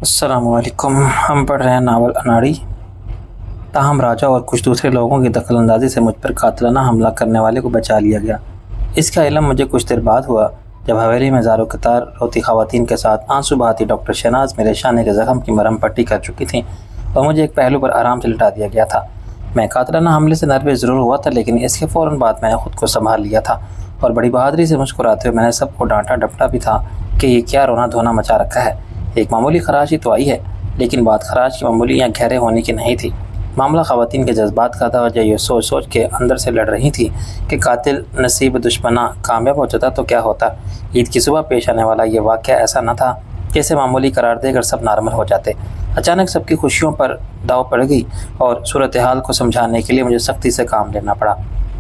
السلام علیکم۔ ہم پڑھ رہے ہیں ناول اناڑی۔ تاہم راجہ اور کچھ دوسرے لوگوں کی دخل اندازی سے مجھ پر قاتلانہ حملہ کرنے والے کو بچا لیا گیا۔ اس کا علم مجھے کچھ دیر بعد ہوا جب حویلی میں زار و قطار روتی خواتین کے ساتھ آنسو بہاتی ڈاکٹر شہناز میرے شانے کے زخم کی مرہم پٹی کر چکی تھیں اور مجھے ایک پہلو پر آرام سے لٹا دیا گیا تھا۔ میں قاتلانہ حملے سے نروس ضرور ہوا تھا، لیکن اس کے فوراً بعد میں نے خود کو سنبھال لیا تھا اور بڑی بہادری سے مسکراتے ہوئے میں نے سب کو ڈانٹا ڈپٹا بھی تھا کہ یہ کیا رونا دھونا مچا رکھا ہے۔ ایک معمولی خراش ہی تو آئی ہے، لیکن بات خراش کی معمولی یا گہرے ہونے کی نہیں تھی۔ معاملہ خواتین کے جذبات کا تھا اور یہ سوچ سوچ کے اندر سے لڑ رہی تھی کہ قاتل نصیب دشمنہ کامیاب ہو جاتا تو کیا ہوتا۔ عید کی صبح پیش آنے والا یہ واقعہ ایسا نہ تھا کہ اسے معمولی قرار دے کر سب نارمل ہو جاتے۔ اچانک سب کی خوشیوں پر داؤ پڑ گئی اور صورتحال کو سمجھانے کے لیے مجھے سختی سے کام لینا پڑا۔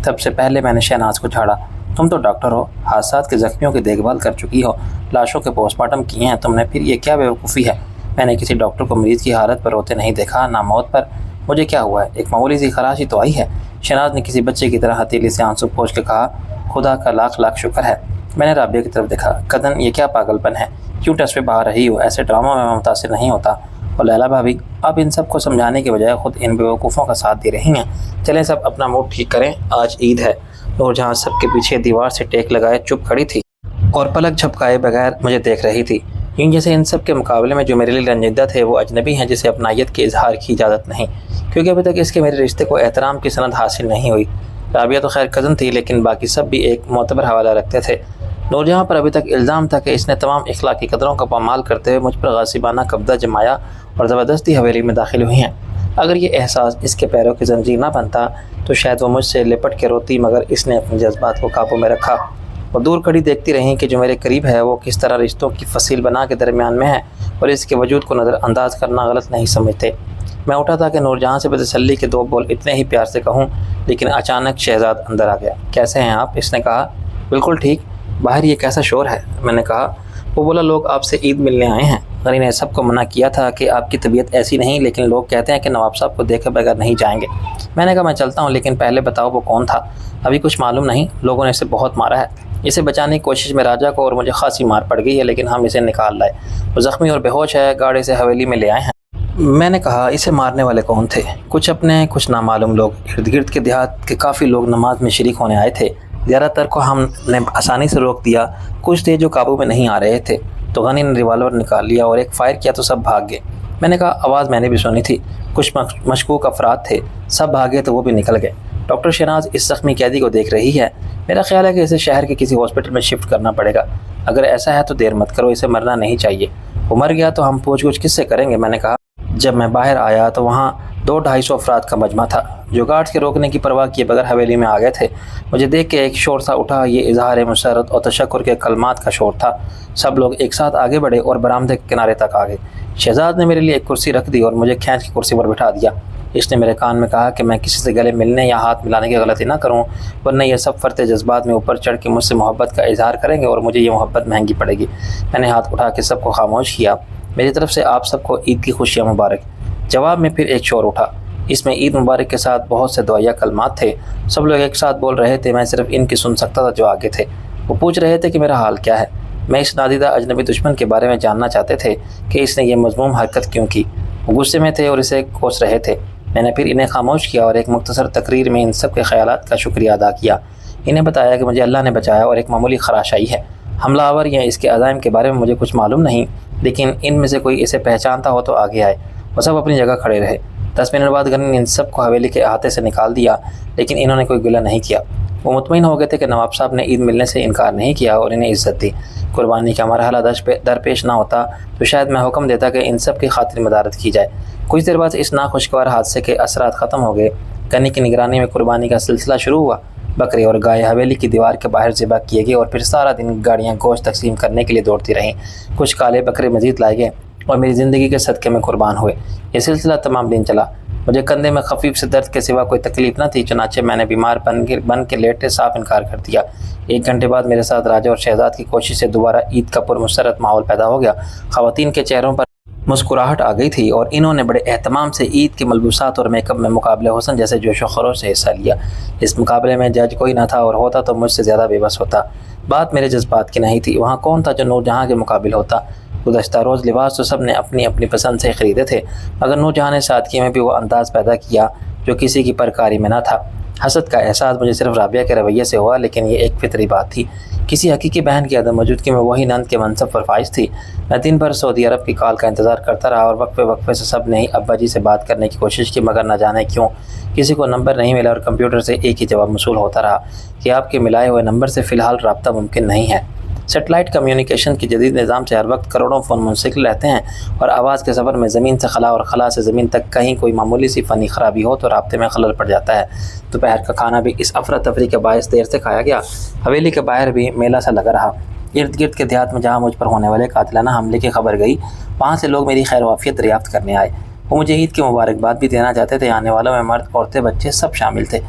سب سے پہلے میں نے شہناز کو جھاڑا۔ تم تو ڈاکٹر ہو، حادثات کے زخمیوں کی دیکھ بھال کر چکی ہو، لاشوں کے پوسٹ مارٹم کیے ہیں، تم نے پھر یہ کیا بیوقوفی ہے؟ میں نے کسی ڈاکٹر کو مریض کی حالت پر روتے نہیں دیکھا، نہ موت پر۔ مجھے کیا ہوا ہے؟ ایک معمولی سی خراش ہی تو آئی ہے۔ شہناز نے کسی بچے کی طرح ہتھیلی سے آنسو پوچھ کے کہا، خدا کا لاکھ لاکھ شکر ہے۔ میں نے رابعہ کی طرف دیکھا۔ قدن، یہ کیا پاگل پن ہے؟ کیوں ٹسوے بہا رہی ہو؟ ایسے ڈراموں میں متاثر نہیں ہوتا۔ اور لیلا بھابھی، آپ ان سب کو سمجھانے کے بجائے خود ان بیوقوفوں کا ساتھ دے رہی ہیں۔ چلیں سب اپنا موڈ ٹھیک کریں، آج عید ہے۔ نور جہاں سب کے پیچھے دیوار سے ٹیک لگائے چپ کھڑی تھی اور پلک جھپکائے بغیر مجھے دیکھ رہی تھی، یوں جیسے ان سب کے مقابلے میں جو میرے لیے رنجیدہ تھے وہ اجنبی ہیں جسے اپنائیت کے اظہار کی اجازت نہیں، کیونکہ ابھی تک اس کے میرے رشتے کو احترام کی سند حاصل نہیں ہوئی۔ رابعہ تو خیر کزن تھی، لیکن باقی سب بھی ایک معتبر حوالہ رکھتے تھے۔ نور جہاں پر ابھی تک الزام تھا کہ اس نے تمام اخلاقی قدروں کا پامال کرتے ہوئے مجھ پر غاصبانہ قبضہ جمایا اور زبردستی حویلی میں داخل ہوئی ہیں۔ اگر یہ احساس اس کے پیروں کی زنجیر نہ بنتا تو شاید وہ مجھ سے لپٹ کے روتی، مگر اس نے اپنے جذبات کو قابو میں رکھا۔ وہ دور کھڑی دیکھتی رہیں کہ جو میرے قریب ہے وہ کس طرح رشتوں کی فصیل بنا کے درمیان میں ہے اور اس کے وجود کو نظر انداز کرنا غلط نہیں سمجھتے۔ میں اٹھا تھا کہ نور جہاں سے بتسلی کے دو بول اتنے ہی پیار سے کہوں، لیکن اچانک شہزاد اندر آ گیا۔ کیسے ہیں آپ؟ اس نے کہا۔ بالکل ٹھیک۔ باہر یہ کیسا شور ہے؟ میں نے کہا۔ وہ بولا، لوگ آپ سے عید ملنے آئے ہیں۔ غنی نے سب کو منع کیا تھا کہ آپ کی طبیعت ایسی نہیں، لیکن لوگ کہتے ہیں کہ نواب صاحب کو دیکھے بغیر نہیں جائیں گے۔ میں نے کہا میں چلتا ہوں، لیکن پہلے بتاؤ وہ کون تھا؟ ابھی کچھ معلوم نہیں، لوگوں نے اسے بہت مارا ہے۔ اسے بچانے کی کوشش میں راجہ کو اور مجھے خاصی مار پڑ گئی ہے، لیکن ہم اسے نکال لائے۔ وہ زخمی اور بے ہوش ہے، گاڑی سے حویلی میں لے آئے ہیں۔ میں نے کہا، اسے مارنے والے کون تھے؟ کچھ اپنے کچھ نامعلوم لوگ۔ ارد گرد کے دیہات کے کافی لوگ نماز میں شریک ہونے آئے تھے۔ زیادہ تر کو ہم نے آسانی سے روک دیا، کچھ تھے جو قابو میں نہیں آ رہے تھے تو غنی نے ریوالور نکال لیا اور ایک فائر کیا تو سب بھاگ گئے۔ میں نے کہا، آواز میں نے بھی سنی تھی، کچھ مشکوک افراد تھے، سب بھاگے تو وہ بھی نکل گئے۔ ڈاکٹر شہناز اس زخمی قیدی کو دیکھ رہی ہے۔ میرا خیال ہے کہ اسے شہر کے کسی ہاسپٹل میں شفٹ کرنا پڑے گا۔ اگر ایسا ہے تو دیر مت کرو، اسے مرنا نہیں چاہیے۔ وہ مر گیا تو ہم پوچھ گچھ کس سے کریں گے؟ میں نے کہا۔ جب میں باہر آیا تو وہاں 200-250 افراد کا مجمع تھا جو گارڈز کے روکنے کی پرواہ کیے بغیر حویلی میں آ گئے تھے۔ مجھے دیکھ کے ایک شور سا اٹھا، یہ اظہار مسرت اور تشکر کے کلمات کا شور تھا۔ سب لوگ ایک ساتھ آگے بڑھے اور برآمدے کے کنارے تک آ گئے۔ شہزاد نے میرے لیے ایک کرسی رکھ دی اور مجھے کھینچ کے کرسی پر بٹھا دیا۔ اس نے میرے کان میں کہا کہ میں کسی سے گلے ملنے یا ہاتھ ملانے کی غلطی نہ کروں، ورنہ یہ سب فرتے جذبات میں اوپر چڑھ کے مجھ سے محبت کا اظہار کریں گے اور مجھے یہ محبت مہنگی پڑے گی۔ میں نے ہاتھ اٹھا کے سب کو خاموش کیا۔ میری طرف سے آپ سب کو عید کی خوشیاں مبارک۔ جواب میں پھر ایک شور اٹھا، اس میں عید مبارک کے ساتھ بہت سے دعائیہ کلمات تھے۔ سب لوگ ایک ساتھ بول رہے تھے، میں صرف ان کی سن سکتا تھا جو آگے تھے۔ وہ پوچھ رہے تھے کہ میرا حال کیا ہے۔ میں اس نادیدہ اجنبی دشمن کے بارے میں جاننا چاہتے تھے کہ اس نے یہ مذموم حرکت کیوں کی۔ وہ غصے میں تھے اور اسے کوس رہے تھے۔ میں نے پھر انہیں خاموش کیا اور ایک مختصر تقریر میں ان سب کے خیالات کا شکریہ ادا کیا۔ انہیں بتایا کہ مجھے اللہ نے بچایا اور ایک معمولی خراش آئی ہے۔ حملہ آور یا اس کے عزائم کے بارے میں مجھے کچھ معلوم نہیں، لیکن ان میں سے کوئی اسے پہچانتا ہو تو آگے آئے۔ وہ سب اپنی جگہ کھڑے رہے۔ 10 منٹ بعد غنی نے ان سب کو حویلی کے احاطے سے نکال دیا، لیکن انہوں نے کوئی گلہ نہیں کیا۔ وہ مطمئن ہو گئے تھے کہ نواب صاحب نے عید ملنے سے انکار نہیں کیا اور انہیں عزت دی۔ قربانی کا مرحلہ درپیش نہ ہوتا تو شاید میں حکم دیتا کہ ان سب کی خاطر مدارت کی جائے۔ کچھ دیر بعد اس ناخوشگوار حادثے کے اثرات ختم ہو گئے۔ غنی کی نگرانی میں قربانی کا سلسلہ شروع ہوا۔ بکرے اور گائے حویلی کی دیوار کے باہر ذبح کیے گئے اور پھر سارا دن گاڑیاں گوشت تقسیم کرنے کے لیے دوڑتی رہیں۔ کچھ کالے بکرے مزید لائے گئے اور میری زندگی کے صدقے میں قربان ہوئے۔ یہ سلسلہ تمام دن چلا۔ مجھے کندھے میں خفیف سے درد کے سوا کوئی تکلیف نہ تھی، چنانچہ میں نے بیمار بن کے لیٹے صاف انکار کر دیا۔ 1 گھنٹے بعد میرے ساتھ راجہ اور شہزاد کی کوشش سے دوبارہ عید کا پرمسرت ماحول پیدا ہو گیا۔ خواتین کے چہروں پر مسکراہٹ آ گئی تھی اور انہوں نے بڑے اہتمام سے عید کے ملبوسات اور میک اپ میں مقابلہ حسن جیسے جوش و خروش سے حصہ لیا۔ اس مقابلے میں جج کوئی نہ تھا اور ہوتا تو مجھ سے زیادہ بے بس ہوتا۔ بات میرے جذبات کی نہیں تھی، وہاں کون تھا جو نور جہاں کے مقابل ہوتا؟ گزشتہ روز لباس تو سب نے اپنی اپنی پسند سے خریدے تھے، مگر نورجہاں نے سادگی میں بھی وہ انداز پیدا کیا جو کسی کی پرکاری میں نہ تھا۔ حسد کا احساس مجھے صرف رابعہ کے رویے سے ہوا، لیکن یہ ایک فطری بات تھی۔ کسی حقیقی بہن کی عدم موجودگی میں وہی نند کے منصب پر فائز تھی۔ میں دن بھر سعودی عرب کی کال کا انتظار کرتا رہا اور وقفے وقفے سے سب نے ہی ابا جی سے بات کرنے کی کوشش کی، مگر نہ جانے کیوں کسی کو نمبر نہیں ملا اور کمپیوٹر سے ایک ہی جواب موصول ہوتا رہا کہ آپ کے ملائے ہوئے نمبر سے فی الحال رابطہ ممکن نہیں ہے۔ سیٹلائٹ کمیونیکیشن کے جدید نظام سے ہر وقت کروڑوں فون منسلک رہتے ہیں اور آواز کے سفر میں زمین سے خلا اور خلا سے زمین تک کہیں کوئی معمولی سی فنی خرابی ہو تو رابطے میں خلل پڑ جاتا ہے۔ دوپہر کا کھانا بھی اس افراتفری کے باعث دیر سے کھایا گیا۔ حویلی کے باہر بھی میلہ سا لگا رہا۔ ارد گرد کے دیہات میں جہاں مجھ پر ہونے والے قاتلانہ حملے کی خبر گئی، وہاں سے لوگ میری خیر و عافیت دریافت کرنے آئے۔ وہ مجھے عید کی مبارکباد بھی دینا چاہتے تھے۔ آنے والوں میں مرد، عورتیں، بچے سب شامل تھے۔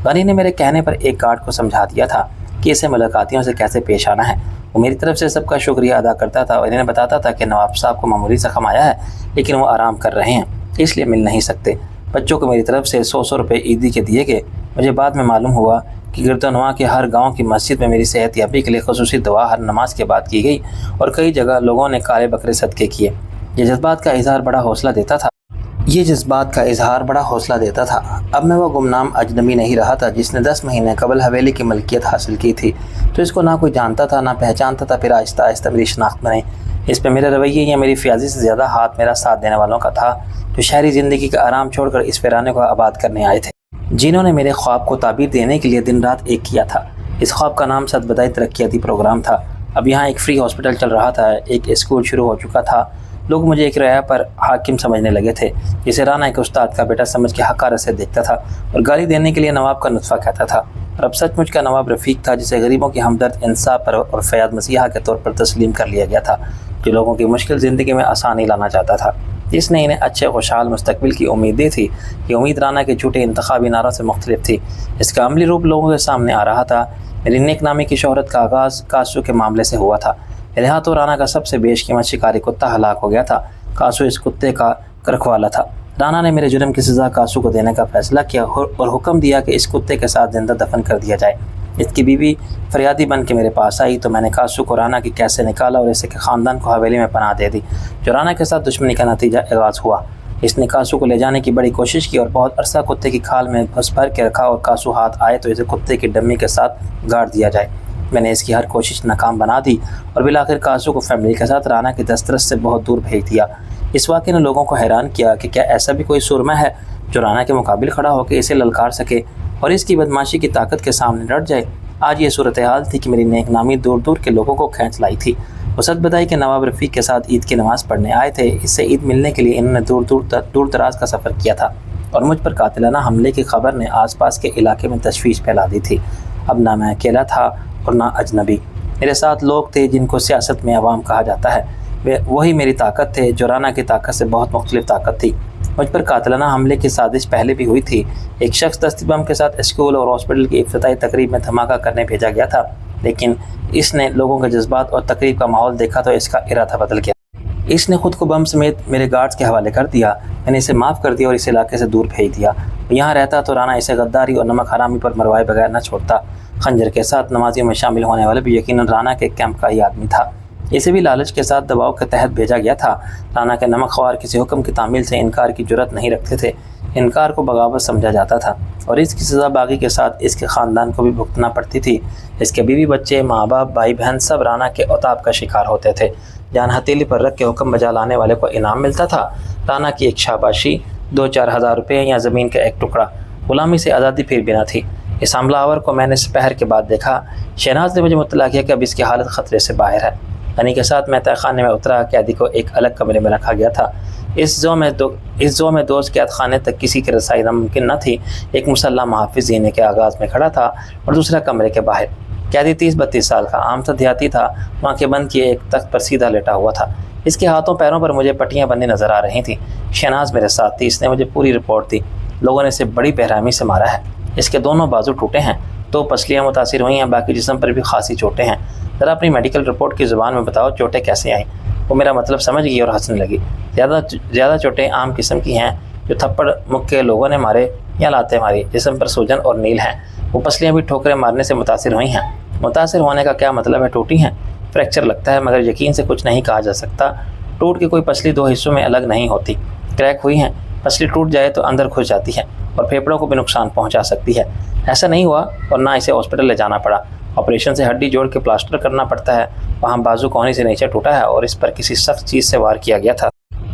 غنی نے میرے کہنے پر ایک گارڈ کو سمجھا دیا تھا کہ اسے ملاقاتیوں سے کیسے پیش آنا ہے۔ وہ میری طرف سے سب کا شکریہ ادا کرتا تھا اور انہیں بتاتا تھا کہ نواب صاحب کو معمولی زخم آیا ہے، لیکن وہ آرام کر رہے ہیں، اس لیے مل نہیں سکتے۔ بچوں کو میری طرف سے 100 روپے عیدی کے دیے گئے۔ مجھے بعد میں معلوم ہوا کہ گردنوا کے ہر گاؤں کی مسجد میں میری صحت یابی کے لیے خصوصی دعا ہر نماز کے بعد کی گئی اور کئی جگہ لوگوں نے کالے بکرے صدقے کیے۔ یہ جذبات کا اظہار بڑا حوصلہ دیتا تھا۔ اب میں وہ گمنام اجنبی نہیں رہا تھا جس نے 10 مہینے قبل حویلی کی ملکیت حاصل کی تھی، تو اس کو نہ کوئی جانتا تھا نہ پہچانتا تھا۔ پھر آہستہ آہستہ میری شناخت بنی۔ اس پہ میرے رویے یا میری فیاضی سے زیادہ ہاتھ میرا ساتھ دینے والوں کا تھا، جو شہری زندگی کا آرام چھوڑ کر اس ویرانے کو آباد کرنے آئے تھے، جنہوں نے میرے خواب کو تعبیر دینے کے لیے دن رات ایک کیا تھا۔ اس خواب کا نام صدبدائی ترقیاتی پروگرام تھا۔ اب یہاں ایک فری ہاسپٹل چل رہا تھا، ایک اسکول شروع ہو چکا تھا۔ لوگ مجھے ایک رعایا پر حاکم سمجھنے لگے تھے، جسے رانا ایک استاد کا بیٹا سمجھ کے حقارت سے دیکھتا تھا اور گالی دینے کے لیے نواب کا نطفہ کہتا تھا۔ اور اب سچ مچ کا نواب رفیق تھا، جسے غریبوں کی ہمدرد، انصاف پر اور فیاض مسیحا کے طور پر تسلیم کر لیا گیا تھا، جو لوگوں کی مشکل زندگی میں آسانی لانا چاہتا تھا۔ اس نے انہیں اچھے خوشحال مستقبل کی امید دی تھی۔ یہ امید رانا کے جھوٹے انتخابی نعروں سے مختلف تھی۔ اس کا عملی روپ لوگوں کے سامنے آ رہا تھا۔ میری نیک نامی کی شہرت کا آغاز کاسو کے معاملے سے ہوا تھا۔ میرے ہاتھوں رانا کا سب سے بیش قیمت شکاری کتا ہلاک ہو گیا تھا۔ کاسو اس کتے کا رکھوالا تھا۔ رانا نے میرے جرم کی سزا کاسو کو دینے کا فیصلہ کیا اور حکم دیا کہ اس کتے کے ساتھ زندہ دفن کر دیا جائے۔ اس کی بیوی فریادی بن کے میرے پاس آئی تو میں نے کاسو کو رانا کی کیسے نکالا اور اسے کے خاندان کو حویلی میں پناہ دے دی، جو رانا کے ساتھ دشمنی کا نتیجہ آغاز ہوا۔ اس نے کاسو کو لے جانے کی بڑی کوشش کی اور بہت عرصہ کتے کی کھال میں گھس بھر کے رکھا اور کاسو ہاتھ آئے تو اسے کتے کی ڈمی کے ساتھ گاڑ دیا جائے۔ میں نے اس کی ہر کوشش ناکام بنا دی اور بالآخر کاسو کو فیملی کے ساتھ رانا کی دسترس سے بہت دور بھیج دیا۔ اس واقعے نے لوگوں کو حیران کیا کہ کیا ایسا بھی کوئی سرما ہے جو رانا کے مقابل کھڑا ہو کے اسے للکار سکے اور اس کی بدماشی کی طاقت کے سامنے ڈٹ جائے۔ آج یہ صورتحال تھی کہ میری نیک نامی دور دور کے لوگوں کو کھینچ لائی تھی۔ وہ سچ بتائی کہ نواب رفیق کے ساتھ عید کی نماز پڑھنے آئے تھے۔ اس سے عید ملنے کے لیے انہوں نے دور دراز کا سفر کیا تھا اور مجھ پر قاتلانہ حملے کی خبر نے آس پاس کے علاقے میں تشویش پھیلا دی تھی۔ اب نہ میں اکیلا تھا اور نہ اجنبی، میرے ساتھ لوگ تھے جن کو سیاست میں عوام کہا جاتا ہے۔ وہی میری طاقت تھے جو رانا کی طاقت سے بہت مختلف طاقت تھی۔ مجھ پر قاتلانہ حملے کی سازش پہلے بھی ہوئی تھی۔ ایک شخص دستی بم کے ساتھ اسکول اور ہاسپٹل کی افتتاحی تقریب میں دھماکہ کرنے بھیجا گیا تھا، لیکن اس نے لوگوں کے جذبات اور تقریب کا ماحول دیکھا تو اس کا ارادہ بدل گیا۔ اس نے خود کو بم سمیت میرے گارڈز کے حوالے کر دیا۔ میں نے اسے معاف کر دیا اور اس علاقے سے دور بھیج دیا۔ یہاں رہتا تو رانا اسے غداری اور نمک حرامی پر مروائے بغیر نہ چھوڑتا۔ خنجر کے ساتھ نمازیوں میں شامل ہونے والے بھی یقیناً رانا کے کیمپ کا ہی آدمی تھا۔ اسے بھی لالچ کے ساتھ دباؤ کے تحت بھیجا گیا تھا۔ رانا کے نمک خوار کسی حکم کی تعمیل سے انکار کی جرات نہیں رکھتے تھے۔ انکار کو بغاوت سمجھا جاتا تھا اور اس کی سزا باغی کے ساتھ اس کے خاندان کو بھی بھگتنا پڑتی تھی۔ اس کے بیوی بچے، ماں باپ، بھائی بہن سب رانا کے عتاب کا شکار ہوتے تھے۔ جان ہتھیلی پر رکھ کے حکم بجا لانے والے کو انعام ملتا تھا، رانا کی ایک شاباشی، 2-4 ہزار روپے یا زمین کا ایک ٹکڑا۔ غلامی سے آزادی پھر بھی نہ تھی۔ اس حملہ آور کو میں نے سپہر کے بعد دیکھا۔ شہناز نے مجھے مطلع کیا کہ اب اس کی حالت خطرے سے باہر ہے۔ غنی کے ساتھ میں تہہ خانے میں اترا۔ قیدی کو ایک الگ کمرے میں رکھا گیا تھا۔ اس زو میں دوست قید خانے تک کسی کی رسائی ناممکن نہ تھی۔ ایک مسلح محافظ زینے کے آغاز میں کھڑا تھا اور دوسرا کمرے کے باہر۔ قیدی 30-32 سال کا عام سا دیہاتی تھا، آنکھیں بند کیے ایک تخت پر سیدھا لیٹا ہوا تھا۔ اس کے ہاتھوں پیروں پر مجھے پٹیاں بندی نظر آ رہی تھیں۔ شہناز میرے ساتھ تھی۔ اس نے مجھے پوری رپورٹ دی۔ لوگوں نے اسے بڑی بے رحمی سے مارا ہے۔ اس کے دونوں بازو ٹوٹے ہیں، 2 پسلیاں متاثر ہوئی ہیں، باقی جسم پر بھی خاصی چوٹیں ہیں۔ ذرا اپنی میڈیکل رپورٹ کی زبان میں بتاؤ چوٹیں کیسے آئیں؟ وہ میرا مطلب سمجھ گئی اور ہنسنے لگی۔ زیادہ چوٹیں عام قسم کی ہیں جو تھپڑ مکے لوگوں نے مارے یا لاتیں ماری، جسم پر سوجن اور نیل ہیں۔ وہ پسلیاں بھی ٹھوکریں مارنے سے متاثر ہوئی ہیں۔ متاثر ہونے کا کیا مطلب ہے؟ ٹوٹی ہیں۔ فریکچر لگتا ہے مگر یقین سے کچھ نہیں کہا جا سکتا۔ ٹوٹ کے کوئی پسلی دو حصوں میں الگ نہیں ہوتی، کریک ہوئی ہیں، پسلی ٹوٹ جائے تو اندر گھس جاتی ہے اور پھیپھڑوں کو بھی نقصان پہنچا سکتی ہے۔ ایسا نہیں ہوا اور نہ اسے ہاسپٹل لے جانا پڑا، آپریشن سے ہڈی جوڑ کے پلاسٹر کرنا پڑتا ہے۔ وہاں بازو کوہنی سے نیچے ٹوٹا ہے اور اس پر کسی سخت چیز سے وار کیا گیا تھا،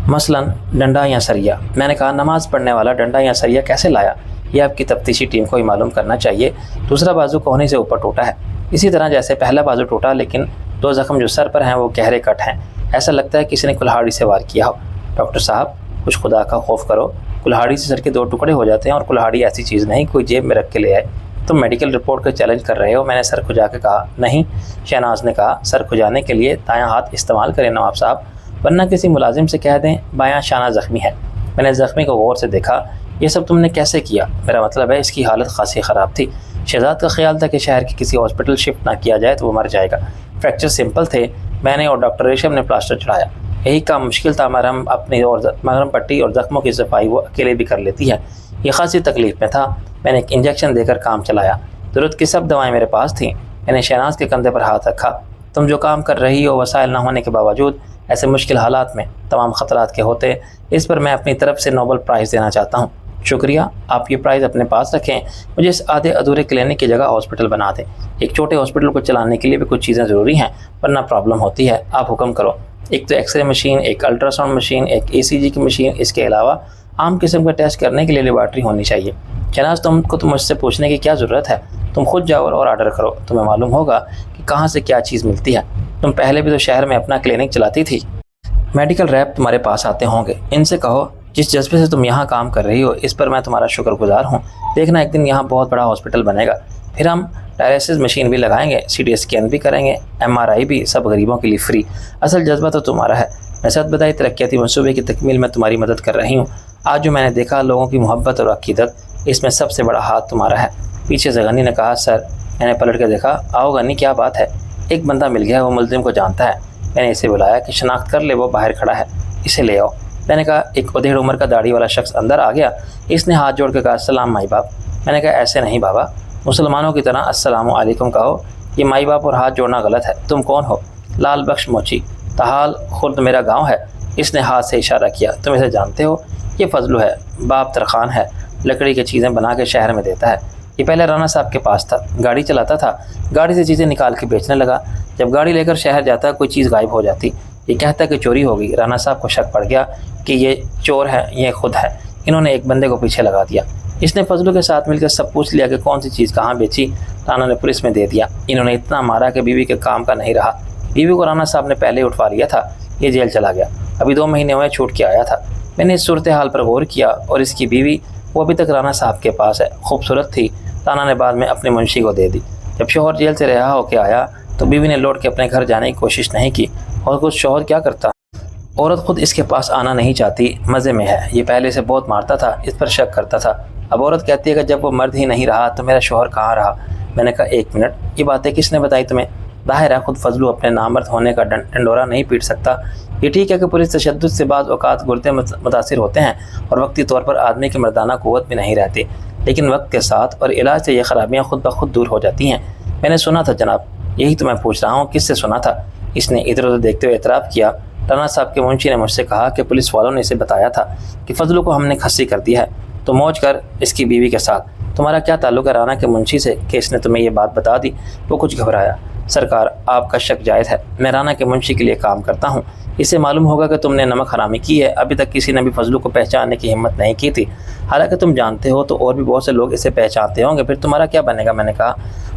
مثلاً ڈنڈا یا سریا۔ میں نے کہا نماز پڑھنے والا ڈنڈا یا سریا کیسے لایا؟ یہ آپ کی تفتیشی ٹیم کو ہی معلوم کرنا چاہیے۔ دوسرا بازو کوہنی سے اوپر ٹوٹا ہے، اسی طرح جیسے پہلا بازو ٹوٹا، لیکن دو زخم جو سر پر ہیں وہ گہرے کٹ ہیں، ایسا لگتا ہے کسی نے کلہاڑی سے وار کیا ہو۔ ڈاکٹر صاحب کچھ خدا کا خوف کرو، کلہاڑی سے سر کے دو ٹکڑے ہو جاتے ہیں اور کلہاڑی ایسی چیز نہیں کوئی جیب میں رکھ کے لے آئے۔ تم میڈیکل رپورٹ کا چیلنج کر رہے ہو؟ میں نے سر کھجا کے کہا۔ نہیں، شہناز نے کہا، سر کھجانے کے لیے دایاں ہاتھ استعمال کریں نواب صاحب، ورنہ کسی ملازم سے کہہ دیں بایاں شانہ زخمی ہے۔ میں نے زخمی کو غور سے دیکھا۔ یہ سب تم نے کیسے کیا؟ میرا مطلب ہے اس کی حالت خاصی خراب تھی۔ شہزاد کا خیال تھا کہ شہر کے کسی ہاسپٹل شفٹ نہ کیا جائے تو وہ مر جائے گا۔ فریکچر سمپل تھے، میں نے اور ڈاکٹر ریشم نے پلاسٹر چڑھایا، یہی کام مشکل تھا۔ مرہم پٹی اور زخموں کی صفائی وہ اکیلے بھی کر لیتی ہے۔ یہ خاصی تکلیف میں تھا، میں نے ایک انجیکشن دے کر کام چلایا۔ ضرورت کی سب دوائیں میرے پاس تھیں۔ میں نے شہناز کے کندھے پر ہاتھ رکھا۔ تم جو کام کر رہی ہو وسائل نہ ہونے کے باوجود ایسے مشکل حالات میں تمام خطرات کے ہوتے، اس پر میں اپنی طرف سے نوبل پرائز دینا چاہتا ہوں۔ شکریہ، آپ یہ پرائز اپنے پاس رکھیں، مجھے اس آدھے ادھورے کلینک کی جگہ ہاسپٹل بنا دیں۔ ایک چھوٹے ہاسپٹل کو چلانے کے لیے بھی کچھ چیزیں ضروری ہیں ورنہ پرابلم ہوتی ہے۔ آپ حکم کرو۔ ایک تو ایکس رے مشین، ایک الٹرا ساؤنڈ مشین، ایک اے سی جی کی مشین، اس کے علاوہ عام قسم کا ٹیسٹ کرنے کے لیے لیبارٹری ہونی چاہیے۔ شہناز تم کو مجھ سے پوچھنے کی کیا ضرورت ہے؟ تم خود جاؤ اور آرڈر کرو، تمہیں معلوم ہوگا کہ کہاں سے کیا چیز ملتی ہے۔ تم پہلے بھی تو شہر میں اپنا کلینک چلاتی تھی، میڈیکل ریپ تمہارے پاس آتے ہوں گے، ان سے کہو جس جذبے سے تم یہاں کام کر رہی ہو اس پر میں تمہارا شکر گزار ہوں۔ دیکھنا ایک دن یہاں بہت بڑا ہاسپٹل بنے گا، پھر ہم ڈائلیسس مشین بھی لگائیں گے، سی ٹی اسکین بھی کریں گے، MRI بھی، سب غریبوں کے لیے فری۔ اصل جذبہ تو تمہارا ہے۔ میں سچ بتائی ترقیاتی منصوبے کی تکمیل میں تمہاری مدد کر رہی ہوں۔ آج جو میں نے دیکھا، لوگوں کی محبت اور عقیدت، اس میں سب سے بڑا ہاتھ تمہارا ہے۔ پیچھے سے غنی نے کہا، سر۔ میں نے پلٹ کے دیکھا، آؤ غنی، کیا بات ہے؟ ایک بندہ مل گیا، وہ ملزم کو جانتا ہے۔ میں نے اسے بلایا کہ شناخت کر لے، وہ باہر کھڑا ہے، اسے لے آؤ۔ میں نے کہا۔ ایک ادھیڑ عمر کا داڑھی والا شخص اندر آ گیا، اس نے ہاتھ جوڑ کے کہا، السلام مائی باپ۔ میں نے کہا، ایسے نہیں بابا، مسلمانوں کی طرح السلام علیکم کہو، یہ مائی باپ اور ہاتھ جوڑنا غلط ہے۔ تم کون ہو؟ لال بخش موچی، تحال خرد میرا گاؤں ہے۔ اس نے ہاتھ سے اشارہ کیا، تم اسے جانتے ہو؟ یہ فضلو ہے، باپ ترخان ہے، لکڑی کی چیزیں بنا کے شہر میں دیتا ہے۔ یہ پہلے رانا صاحب کے پاس تھا، گاڑی چلاتا تھا، گاڑی سے چیزیں نکال کے بیچنے لگا۔ جب گاڑی لے کر شہر جاتا کوئی چیز غائب ہو جاتی، یہ کہتا کہ چوری ہو گئی۔ رانا صاحب کو شک پڑ گیا کہ یہ چور ہے، یہ خود ہے، انہوں نے ایک بندے کو پیچھے لگا دیا۔ اس نے فضلو کے ساتھ مل کر سب پوچھ لیا کہ کون سی چیز کہاں بیچی۔ رانا نے پولیس میں دے دیا، انہوں نے اتنا مارا کہ بیوی کے کام کا نہیں رہا۔ بیوی کو رانا صاحب نے پہلے اٹھوا لیا تھا، یہ جیل چلا گیا، ابھی 2 مہینے ہوئے چھوٹ کے آیا تھا۔ میں نے اس صورتحال پر غور کیا، اور اس کی بیوی وہ ابھی تک رانا صاحب کے پاس ہے، خوبصورت تھی۔ رانا نے بعد میں اپنے منشی کو دے دی۔ جب شوہر جیل سے رہا ہو کے آیا تو بیوی نے لوٹ کے اپنے گھر جانے کی کوشش نہیں کی، اور کچھ شوہر کیا کرتا، عورت خود اس کے پاس آنا نہیں چاہتی، مزے میں ہے۔ یہ پہلے سے بہت مارتا تھا، اس پر شک کرتا تھا۔ اب عورت کہتی ہے کہ جب وہ مرد ہی نہیں رہا تو میرا شوہر کہاں رہا؟ میں نے کہا، 1 منٹ، یہ باتیں کس نے بتائی تمہیں؟ ظاہر ہے خود فضلو اپنے نامرد ہونے کا ڈنڈورا نہیں پیٹ سکتا۔ یہ ٹھیک ہے کہ پولیس تشدد سے بعض اوقات گردے متاثر ہوتے ہیں اور وقتی طور پر آدمی کی مردانہ قوت بھی نہیں رہتی، لیکن وقت کے ساتھ اور علاج سے یہ خرابیاں خود بخود دور ہو جاتی ہیں۔ میں نے سنا تھا جناب، یہی تو میں پوچھ رہا ہوں، کس سے سنا تھا؟ اس نے ادھر ادھر دیکھتے ہوئے اعتراف کیا۔ رانا صاحب کے منشی نے مجھ سے کہا کہ پولیس والوں نے اسے بتایا تھا کہ فضلو کو ہم نے کھسی کر دیا ہے، تو موج کر اس کی بیوی کے ساتھ۔ تمہارا کیا تعلق ہے رانا کے منشی سے کہ اس نے تمہیں یہ بات بتا دی؟ وہ کچھ گھبرایا۔ سرکار، آپ کا شک جائز ہے، میں رانا کے منشی کے لیے کام کرتا ہوں، اسے معلوم ہوگا کہ تم نے نمک حرامی کی ہے۔ ابھی تک کسی نے بھی فضلو کو پہچاننے کی ہمت نہیں کی تھی، حالانکہ تم جانتے ہو تو اور بھی بہت سے لوگ اسے پہچانتے ہوں گے، پھر تمہارا کیا بنے گا؟ میں نے کہا۔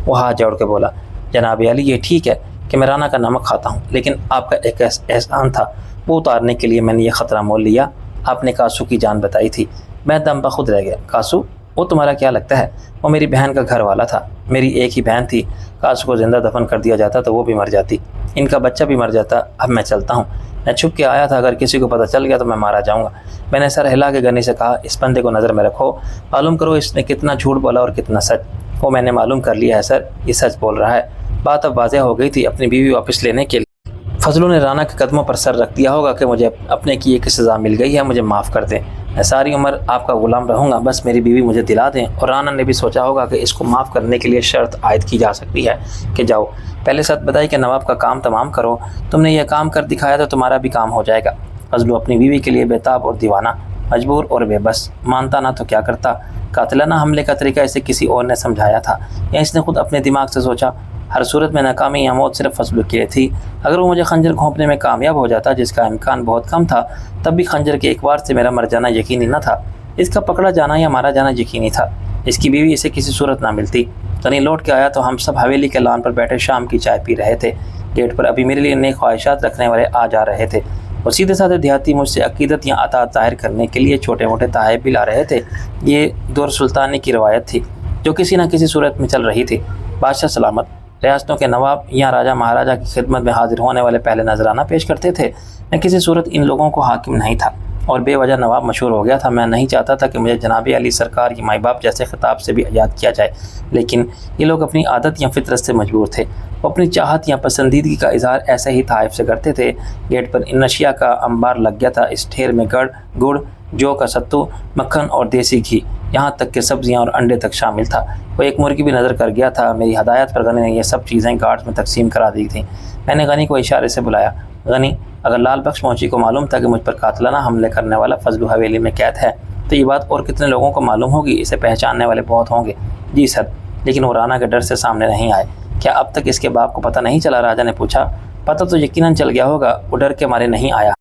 وہ ہاتھ جوڑ کے بولا، جناب عالی، یہ ٹھیک ہے کہ میں رانا کا نمک کھاتا ہوں، لیکن آپ کا ایک احسان تھا، وہ اتارنے کے لیے میں نے یہ خطرہ مول لیا۔ آپ نے کاسو کی جان بتائی تھی، میں دم بخود رہ گیا۔ کاسو؟ وہ تمہارا کیا لگتا ہے؟ وہ میری بہن کا گھر والا تھا، میری ایک ہی بہن تھی۔ کاسو کو زندہ دفن کر دیا جاتا تو وہ بھی مر جاتی، ان کا بچہ بھی مر جاتا۔ اب میں چلتا ہوں، میں چھپ کے آیا تھا، اگر کسی کو پتہ چل گیا تو میں مارا جاؤں گا۔ میں نے سر ہلا کے غنی سے کہا، اس بندے کو نظر میں رکھو، معلوم کرو اس نے کتنا جھوٹ بولا اور کتنا سچ۔ وہ میں نے معلوم کر لیا ہے سر، یہ سچ بول رہا ہے۔ بات اب واضح ہو گئی تھی، اپنی بیوی واپس لینے کے لیے فضلوں نے رانا کے قدموں پر سر رکھ دیا ہوگا کہ مجھے اپنے کیے کی سزا مل گئی ہے، مجھے معاف کر دیں، میں ساری عمر آپ کا غلام رہوں گا، بس میری بیوی مجھے دلا دیں۔ اور رانا نے بھی سوچا ہوگا کہ اس کو معاف کرنے کے لیے شرط عائد کی جا سکتی ہے کہ جاؤ پہلے سچ بتائی کہ نواب کا کام تمام کرو، تم نے یہ کام کر دکھایا تو تمہارا بھی کام ہو جائے گا۔ فضلو اپنی بیوی کے لیے بےتاب اور دیوانہ، مجبور اور بے بس، مانتا نہ تو کیا کرتا؟ قاتلانہ حملے کا طریقہ اسے کسی اور نے سمجھایا تھا یا اس نے خود اپنے دماغ سے سوچا؟ ہر صورت میں ناکامی یا موت صرف فضلو کے لیے تھی۔ اگر وہ مجھے خنجر گھونپنے میں کامیاب ہو جاتا، جس کا امکان بہت کم تھا، تب بھی خنجر کے ایک وار سے میرا مر جانا یقینی نہ تھا، اس کا پکڑا جانا یا مارا جانا یقینی تھا۔ اس کی بیوی اسے کسی صورت نہ ملتی۔ غنی لوٹ کے آیا تو ہم سب حویلی کے لان پر بیٹھے شام کی چائے پی رہے تھے۔ گیٹ پر ابھی میرے لیے نیک خواہشات رکھنے والے آ جا رہے تھے۔ وہ سیدھے سادھے دیہاتی مجھ سے عقیدت یا اطاعت ظاہر کرنے کے لیے چھوٹے موٹے تحائف بھی لا رہے تھے۔ یہ دور سلطانی کی روایت تھی جو کسی نہ کسی صورت میں چل رہی تھی۔ بادشاہ سلامت، ریاستوں کے نواب یا راجہ مہاراجہ کی خدمت میں حاضر ہونے والے پہلے نذرانہ پیش کرتے تھے۔ میں کسی صورت ان لوگوں کو حاکم نہیں تھا اور بے وجہ نواب مشہور ہو گیا تھا۔ میں نہیں چاہتا تھا کہ مجھے جناب علی سرکار یا مائی باپ جیسے خطاب سے بھی یاد کیا جائے، لیکن یہ لوگ اپنی عادت یا فطرت سے مجبور تھے۔ وہ اپنی چاہت یا پسندیدگی کا اظہار ایسے ہی تحائف سے کرتے تھے۔ گیٹ پر ان اشیاء کا انبار لگ گیا تھا۔ اس ٹھیر میں گڑ، جو کا ستو، مکھن اور دیسی گھی، یہاں تک کہ سبزیاں اور انڈے تک شامل تھا۔ وہ ایک مرغی بھی نظر کر گیا تھا۔ میری ہدایت پر غنی نے یہ سب چیزیں گارڈز میں تقسیم کرا دی تھیں۔ میں نے غنی کو اشارے سے بلایا۔ غنی، اگر لال بخش مونچی کو معلوم تھا کہ مجھ پر قاتلانہ حملے کرنے والا فضلو حویلی میں قید ہے تو یہ بات اور کتنے لوگوں کو معلوم ہوگی؟ اسے پہچاننے والے بہت ہوں گے۔ جی سر، لیکن وہ رانا کے ڈر سے سامنے نہیں آئے۔ کیا اب تک اس کے باپ کو پتہ نہیں چلا؟ راجہ نے پوچھا۔ پتہ تو یقیناً چل گیا ہوگا، وہ ڈر کے مارے نہیں آیا۔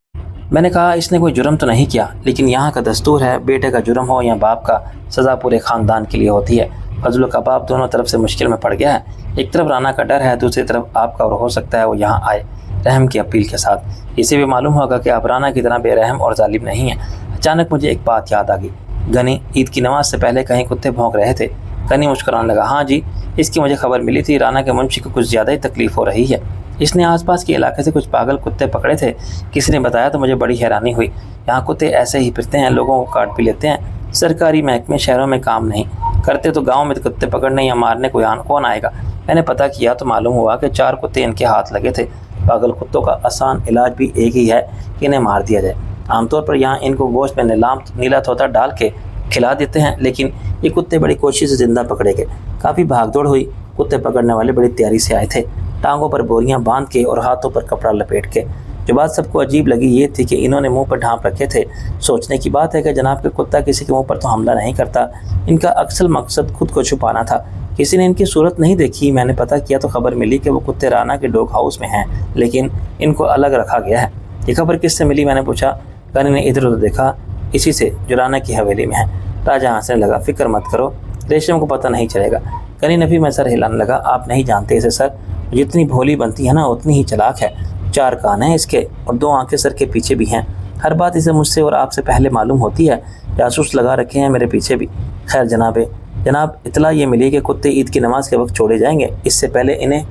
میں نے کہا اس نے کوئی جرم تو نہیں کیا، لیکن یہاں کا دستور ہے بیٹے کا جرم ہو یا باپ کا، سزا پورے خاندان کے لیے ہوتی ہے۔ فضلو کا باپ دونوں طرف سے مشکل میں پڑ گیا ہے۔ ایک طرف رانا کا ڈر ہے، دوسری طرف آپ کا، اور ہو سکتا ہے وہ یہاں آئے رحم کی اپیل کے ساتھ۔ اسے بھی معلوم ہوگا کہ آپ رانا کی طرح بے رحم اور ظالم نہیں ہیں۔ اچانک مجھے ایک بات یاد آ گئی۔ غنی، عید کی نماز سے پہلے کہیں کتے بھونک رہے تھے۔ غنی مسکرانے لگا۔ ہاں جی، اس کی مجھے خبر ملی تھی، رانا کے منشی کو کچھ زیادہ ہی تکلیف ہو رہی ہے۔ اس نے آس پاس کے علاقے سے کچھ پاگل کتے پکڑے تھے، کسی نے بتایا تو مجھے بڑی حیرانی ہوئی۔ یہاں کتے ایسے ہی پھرتے ہیں، لوگوں کو کاٹ بھی لیتے ہیں۔ سرکاری محکمے شہروں میں کام نہیں کرتے تو گاؤں میں کتے پکڑنے یا مارنے کون آئے گا؟ میں نے پتہ کیا تو معلوم ہوا کہ 4 کتے ان کے ہاتھ لگے تھے۔ پاگل کتوں کا آسان علاج بھی ایک ہی ہے کہ انہیں مار دیا جائے۔ عام طور پر یہاں ان کو گوشت میں نیلا طوطا ڈال کے کھلا دیتے ہیں، لیکن یہ کتے بڑی کوشش سے زندہ پکڑے گئے۔ کافی بھاگ دوڑ ہوئی۔ کتے پکڑنے والے بڑی تیاری سے آئے تھے، ٹانگوں پر بوریاں باندھ کے اور ہاتھوں پر کپڑا لپیٹ کے۔ جو بات سب کو عجیب لگی یہ تھی کہ انہوں نے منہ پر ڈھانپ رکھے تھے۔ سوچنے کی بات ہے کہ جناب کے کتا کسی کے منہ پر تو حملہ نہیں کرتا۔ ان کا اصل مقصد خود کو چھپانا تھا۔ کسی نے ان کی صورت نہیں دیکھی۔ میں نے پتہ کیا تو خبر ملی کہ وہ کتے رانا کے ڈوگ ہاؤس میں ہیں، لیکن ان کو الگ رکھا گیا ہے۔ یہ خبر کس سے ملی؟ میں نے پوچھا۔ غنی نے ادھر ادھر دیکھا۔ اسی سے جو رانا کی حویلی میں ہے۔ راجہ ہنسنے لگا۔ فکر مت کرو، ریشم کو پتہ نہیں چلے گا۔ غنی نفی میں سر ہلانے لگا۔ آپ نہیں جانتے اسے سر، جتنی بھولی بنتی ہے نا اتنی ہی چلاک ہے۔ 4 کان ہیں اس کے اور 2 آنکھیں سر کے پیچھے بھی ہیں۔ ہر بات اسے مجھ سے اور آپ سے پہلے معلوم ہوتی ہے۔ جاسوس لگا رکھے ہیں میرے پیچھے بھی۔ خیر جناب اطلاع یہ ملی کہ کتے عید کی نماز کے وقت چھوڑے جائیں گے، اس سے پہلے انہیں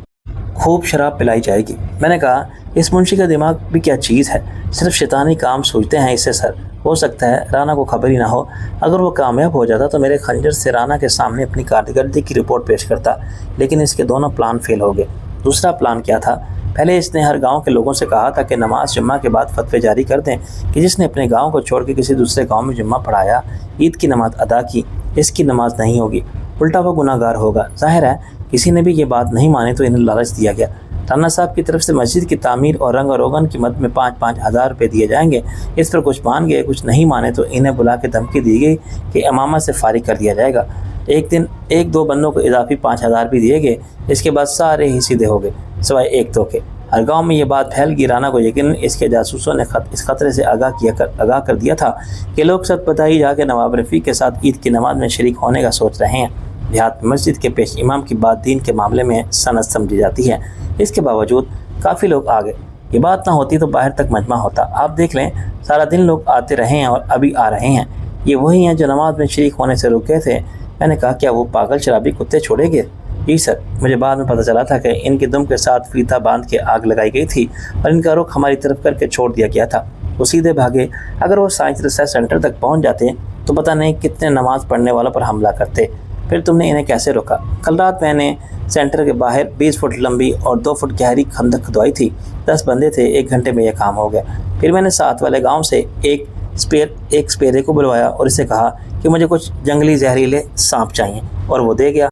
خوب شراب پلائی جائے گی۔ میں نے کہا اس منشی کا دماغ بھی کیا چیز ہے، صرف شیطانی کام سوچتے ہیں اسے سر۔ ہو سکتا ہے رانا کو خبر ہی نہ ہو۔ اگر وہ کامیاب ہو جاتا تو میرے خنجر سے رانا کے سامنے اپنی کارکردگی کی رپورٹ پیش کرتا، لیکن اس کے دونوں پلان فیل ہو گئے۔ دوسرا پلان کیا تھا؟ پہلے اس نے ہر گاؤں کے لوگوں سے کہا تھا کہ نماز جمعہ کے بعد فتوے جاری کر دیں کہ جس نے اپنے گاؤں کو چھوڑ کے کسی دوسرے گاؤں میں جمعہ پڑھایا، عید کی نماز ادا کی، اس کی نماز نہیں ہوگی، الٹا وہ گناہ گار ہوگا۔ ظاہر ہے کسی نے بھی یہ بات نہیں مانی تو انہیں لالچ دیا گیا۔ رانا صاحب کی طرف سے مسجد کی تعمیر اور رنگ و روغن کی مد میں 5-5 ہزار روپے دیے جائیں گے۔ اس پر کچھ مان گئے، کچھ نہیں مانے تو انہیں بلا کے دھمکی دی گئی کہ امامہ سے فارغ کر دیا جائے گا۔ ایک دن 1-2 بندوں کو اضافی 5,000 بھی دیے گئے۔ اس کے بعد سارے ہی سیدھے ہو گئے سوائے 1-2 کے۔ ہر گاؤں میں یہ بات پھیل گئی۔ رانا کو یقیناً اس کے جاسوسوں نے اس خطرے سے آگاہ کر دیا تھا کہ لوگ سچ بتائی جا کے نواب رفیق کے ساتھ عید کی نماز میں شریک ہونے کا سوچ رہے ہیں۔ دیہات میں مسجد کے پیش امام کی بات دین کے معاملے میں سند سمجھی جاتی ہے۔ اس کے باوجود کافی لوگ آ گئے۔ یہ بات نہ ہوتی تو باہر تک مجمع ہوتا۔ آپ دیکھ لیں، سارا دن لوگ آتے رہے ہیں اور ابھی آ رہے ہیں۔ یہ وہی ہیں جو نماز میں شریک ہونے سے رکے تھے۔ میں نے کہا کیا وہ پاگل شرابی کتے چھوڑے گئے؟ جی سر، مجھے بعد میں پتہ چلا تھا کہ ان کے دم کے ساتھ فیتا باندھ کے آگ لگائی گئی تھی اور ان کا رخ ہماری طرف کر کے چھوڑ دیا گیا تھا۔ وہ سیدھے بھاگے۔ اگر وہ سائنس ریسرچ سینٹر تک پہنچ جاتے تو پتہ نہیں کتنے نماز پڑھنے والوں پر حملہ کرتے۔ پھر تم نے انہیں کیسے روکا؟ کل رات میں نے سینٹر کے باہر 20 فٹ لمبی اور 2 فٹ گہری خندق کھدوائی تھی۔ 10 بندے تھے، 1 گھنٹے میں یہ کام ہو گیا۔ پھر میں نے ساتھ والے گاؤں سے ایک سپیرے کو بلوایا اور اسے کہا کہ مجھے کچھ جنگلی زہریلے سانپ چاہیے، اور وہ دے گیا۔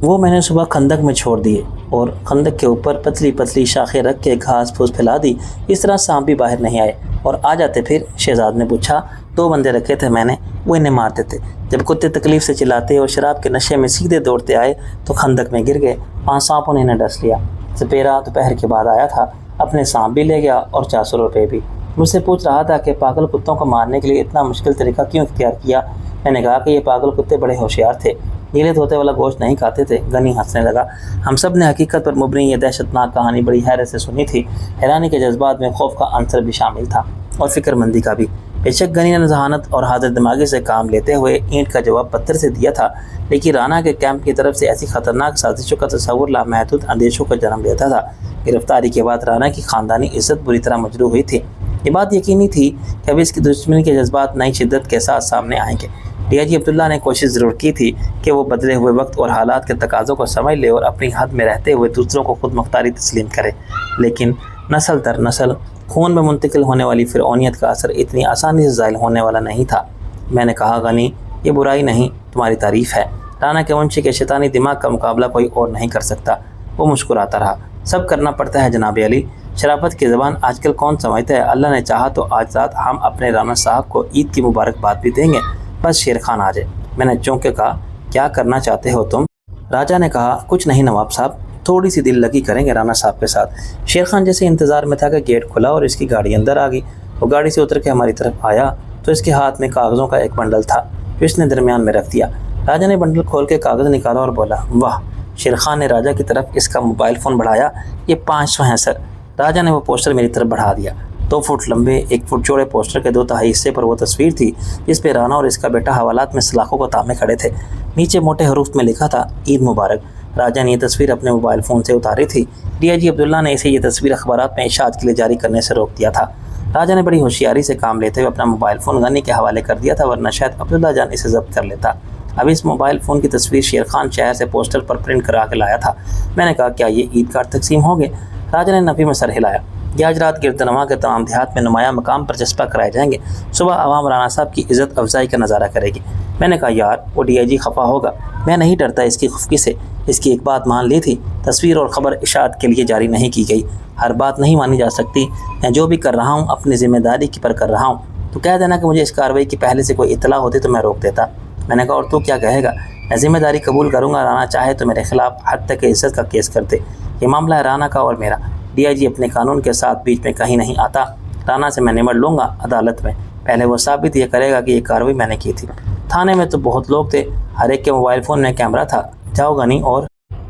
وہ میں نے صبح خندق میں چھوڑ دیے اور خندق کے اوپر پتلی پتلی شاخیں رکھ کے گھاس پھوس پھیلا دی۔ اس طرح سانپ بھی باہر نہیں آئے، اور آ جاتے پھر۔ شہزاد نے پوچھا۔ 2 بندے رکھے تھے میں نے، وہ انہیں مارتے تھے۔ جب کتے تکلیف سے چلاتے اور شراب کے نشے میں سیدھے دوڑتے آئے تو خندق میں گر گئے۔ 5 سانپوں نے انہیں ڈس لیا۔ سپیرا دوپہر کے بعد آیا تھا، اپنے سانپ بھی لے گیا اور 400 روپے بھی۔ مجھ سے پوچھ رہا تھا کہ پاگل کتوں کو مارنے کے لیے اتنا مشکل طریقہ کیوں اختیار کیا۔ میں نے کہا کہ یہ پاگل کتے بڑے ہوشیار تھے، نیلے دھوتے والا گوشت نہیں کھاتے تھے۔ غنی ہنسنے لگا۔ ہم سب نے حقیقت پر مبنی یہ دہشت ناک کہانی بڑی حیرت سے سنی تھی۔ حیرانی کے جذبات میں خوف کا عنصر بھی شامل تھا، اور فکر مندی کا بھی۔ بے شک غنی نے ذہانت اور حاضر دماغی سے کام لیتے ہوئے اینٹ کا جواب پتھر سے دیا تھا، لیکن رانا کے کیمپ کی طرف سے ایسی خطرناک سازشوں کا تصور لامحدود اندیشوں کو جنم دیتا تھا۔ گرفتاری کے بعد رانا کی خاندانی عزت بری طرح مجروح ہوئی تھی۔ یہ بات یقینی تھی کہ اب اس کی دشمنی کے جذبات نئی شدت کے ساتھ سامنے آئیں گے۔ ڈی آئی جی عبداللہ نے کوشش ضرور کی تھی کہ وہ بدلے ہوئے وقت اور حالات کے تقاضوں کو سمجھ لے اور اپنی حد میں رہتے ہوئے دوسروں کو خود مختاری تسلیم کرے، لیکن نسل در نسل خون میں منتقل ہونے والی فرعونیت کا اثر اتنی آسانی سے زائل ہونے والا نہیں تھا۔ میں نے کہا، غنی، یہ برائی نہیں، تمہاری تعریف ہے۔ رانا کے منشی کے شیطانی دماغ کا مقابلہ کوئی اور نہیں کر سکتا۔ وہ مسکراتا رہا۔ سب کرنا پڑتا ہے جناب علی، شرافت کی زبان آج کل کون سمجھتا ہے؟ اللہ نے چاہا تو آج رات ہم اپنے رانا صاحب کو عید کی مبارکباد بھی دیں گے، بس شیر خان آ جائے۔ میں نے چونک کے کہا، کیا کرنا چاہتے ہو تم؟ راجہ نے کہا، کچھ نہیں نواب صاحب، تھوڑی سی دل لگی کریں گے رانا صاحب کے ساتھ۔ شیر خان جیسے انتظار میں تھا کہ گیٹ کھلا اور اس کی گاڑی اندر آ گئی۔ وہ گاڑی سے اتر کے ہماری طرف آیا تو اس کے ہاتھ میں کاغذوں کا ایک بنڈل تھا جو اس نے درمیان میں رکھ دیا۔ راجہ نے بنڈل کھول کے کاغذ نکالا اور بولا، واہ! شیر خان نے راجہ کی طرف اس کا موبائل فون بڑھایا۔ یہ 500 ہیں سر۔ راجہ نے وہ پوسٹر میری طرف بڑھا دیا۔ 2 فٹ لمبے 1 فٹ چوڑے پوسٹر کے 2 تہائی حصے پر وہ تصویر تھی جس پہ رانا اور اس کا بیٹا حوالات میں سلاخوں کو تامے کھڑے تھے۔ نیچے موٹے حروف میں لکھا تھا، عید مبارک۔ راجہ نے یہ تصویر اپنے موبائل فون سے اتاری تھی۔ ڈی آئی جی عبداللہ نے اسے یہ تصویر اخبارات میں اشاعت کے لیے جاری کرنے سے روک دیا تھا۔ راجہ نے بڑی ہوشیاری سے کام لیتے ہوئے اپنا موبائل فون غنی کے حوالے کر دیا تھا، ورنہ شاید عبداللہ جان اسے ضبط کر لیتا۔ اب اس موبائل فون کی تصویر شیر خان شہر سے پوسٹر پر پرنٹ کرا کے لایا تھا۔ میں نے کہا، کیا یہ عید کارڈ تقسیم ہوں گے؟ راجہ نے نفی میں سر ہلایا۔ یہ آج رات گردنما کے تمام دیہات میں نمایاں مقام پر چسپاں کرائے جائیں گے۔ صبح عوام رانا صاحب کی عزت افزائی کا نظارہ کرے گی۔ میں نے کہا، یار وہ ڈی آئی جی خفا ہوگا۔ میں نہیں ڈرتا اس کی خفگی سے۔ اس کی ایک بات مان لی تھی، تصویر اور خبر اشاعت کے لیے جاری نہیں کی گئی۔ ہر بات نہیں مانی جا سکتی۔ میں جو بھی کر رہا ہوں اپنی ذمہ داری کی پر کر رہا ہوں۔ تو کہہ دینا کہ مجھے اس کارروائی کی پہلے سے کوئی اطلاع ہوتی تو میں روک دیتا۔ میں نے کہا، اور تو کیا کہے گا؟ میں ذمہ داری قبول کروں گا، رانا چاہے تو میرے خلاف حد تک عزت کا کیس کر دے۔ یہ معاملہ ہے رانا کا اور میرا۔ ڈی آئی جی اپنے قانون کے ساتھ بیچ میں کہیں نہیں آتا۔ رانا سے میں نمٹ لوں گا عدالت میں، پہلے وہ ثابت یہ کرے گا کہ یہ کارروائی میں نے کی تھی۔ تھانے میں تو بہت لوگ تھے، ہر ایک کے موبائل فون میں کیمرہ تھا۔ جاؤ غنی۔ اور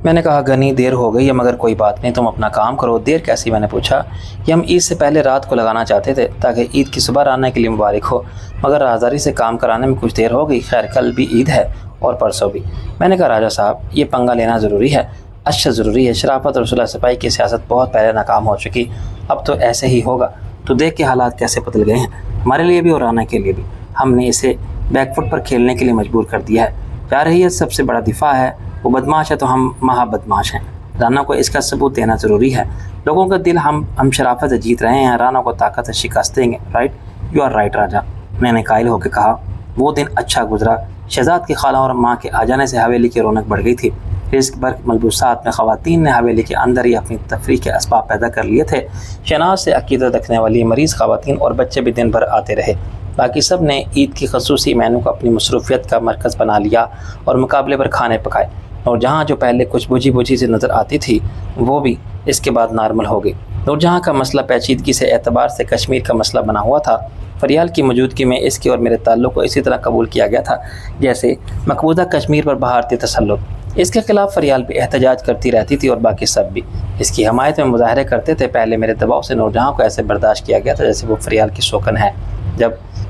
میں نے کہا، غنی دیر ہو گئی ہے مگر کوئی بات نہیں، تم اپنا کام کرو۔ دیر کیسی؟ میں نے پوچھا۔ یہ ہم عید سے پہلے رات کو لگانا چاہتے تھے تاکہ عید کی صبح رانا کے لیے مبارک ہو، مگر رازداری سے کام کرانے میں کچھ دیر ہو گئی۔ خیر، کل بھی عید ہے اور پرسوں بھی۔ میں نے کہا، راجہ صاحب یہ پنگا لینا ضروری ہے؟ اچھا ضروری ہے۔ شرافت اور صلح صفائی کی سیاست بہت پہلے ناکام ہو چکی، اب تو ایسے ہی ہوگا۔ تو دیکھ کے حالات کیسے بدل گئے ہیں، ہمارے لیے بھی اور رانا کے لیے بھی۔ ہم نے اسے بیک فٹ پر کھیلنے کے لیے مجبور کر دیا ہے۔ جارحیت سب سے بڑا دفاع ہے، وہ بدماش ہے تو ہم مہا بدماش ہیں۔ رانا کو اس کا ثبوت دینا ضروری ہے۔ لوگوں کا دل ہم شرافت سے جیت رہے ہیں، رانا کو طاقت سے شکست دیں گے۔ رائٹ، یو آر رائٹ راجہ، میں نے قائل ہو کے کہا۔ وہ دن اچھا گزرا۔ شہزاد کی خالہ اور ماں کے آ جانے سے حویلی کی رونق بڑھ گئی تھی۔ رزق بھر ملبوسات میں خواتین نے حویلی کے اندر ہی اپنی تفریح کے اسباب پیدا کر لیے تھے۔ شناز سے عقیدت رکھنے والی مریض خواتین اور بچے بھی دن بھر آتے رہے۔ باقی سب نے عید کی خصوصی مینو کو اپنی مصروفیت کا مرکز بنا لیا اور مقابلے پر کھانے پکائے، اور جہاں جو پہلے کچھ بجھی بجھی سے نظر آتی تھی وہ بھی اس کے بعد نارمل ہو گئی۔ اور جہاں کا مسئلہ پیچیدگی سے اعتبار سے کشمیر کا مسئلہ بنا ہوا تھا، فریال کی موجودگی میں اس کے اور میرے تعلق کو اسی طرح قبول کیا گیا تھا جیسے مقبوضہ کشمیر پر بھارتی تسلط۔ اس کے خلاف فریال بھی احتجاج کرتی رہتی تھی اور باقی سب بھی اس کی حمایت میں مظاہرے کرتے تھے۔ پہلے میرے دباؤ سے نورجہاں کو ایسے برداشت کیا گیا تھا جیسے وہ فریال کی شوکن ہے،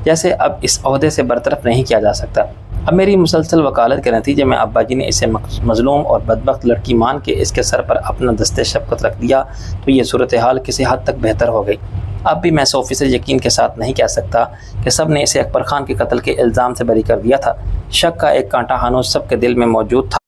جیسے اب اس عہدے سے برطرف نہیں کیا جا سکتا۔ اب میری مسلسل وکالت کے نتیجے میں ابا جی نے اسے مظلوم اور بدبخت لڑکی مان کے اس کے سر پر اپنا دست شفقت رکھ دیا تو یہ صورتحال کسی حد تک بہتر ہو گئی۔ اب بھی میں 100% یقین کے ساتھ نہیں کہہ سکتا کہ سب نے اسے اکبر خان کے قتل کے الزام سے بری کر دیا تھا۔ شک کا ایک کانٹا ہنوز سب کے دل میں موجود تھا۔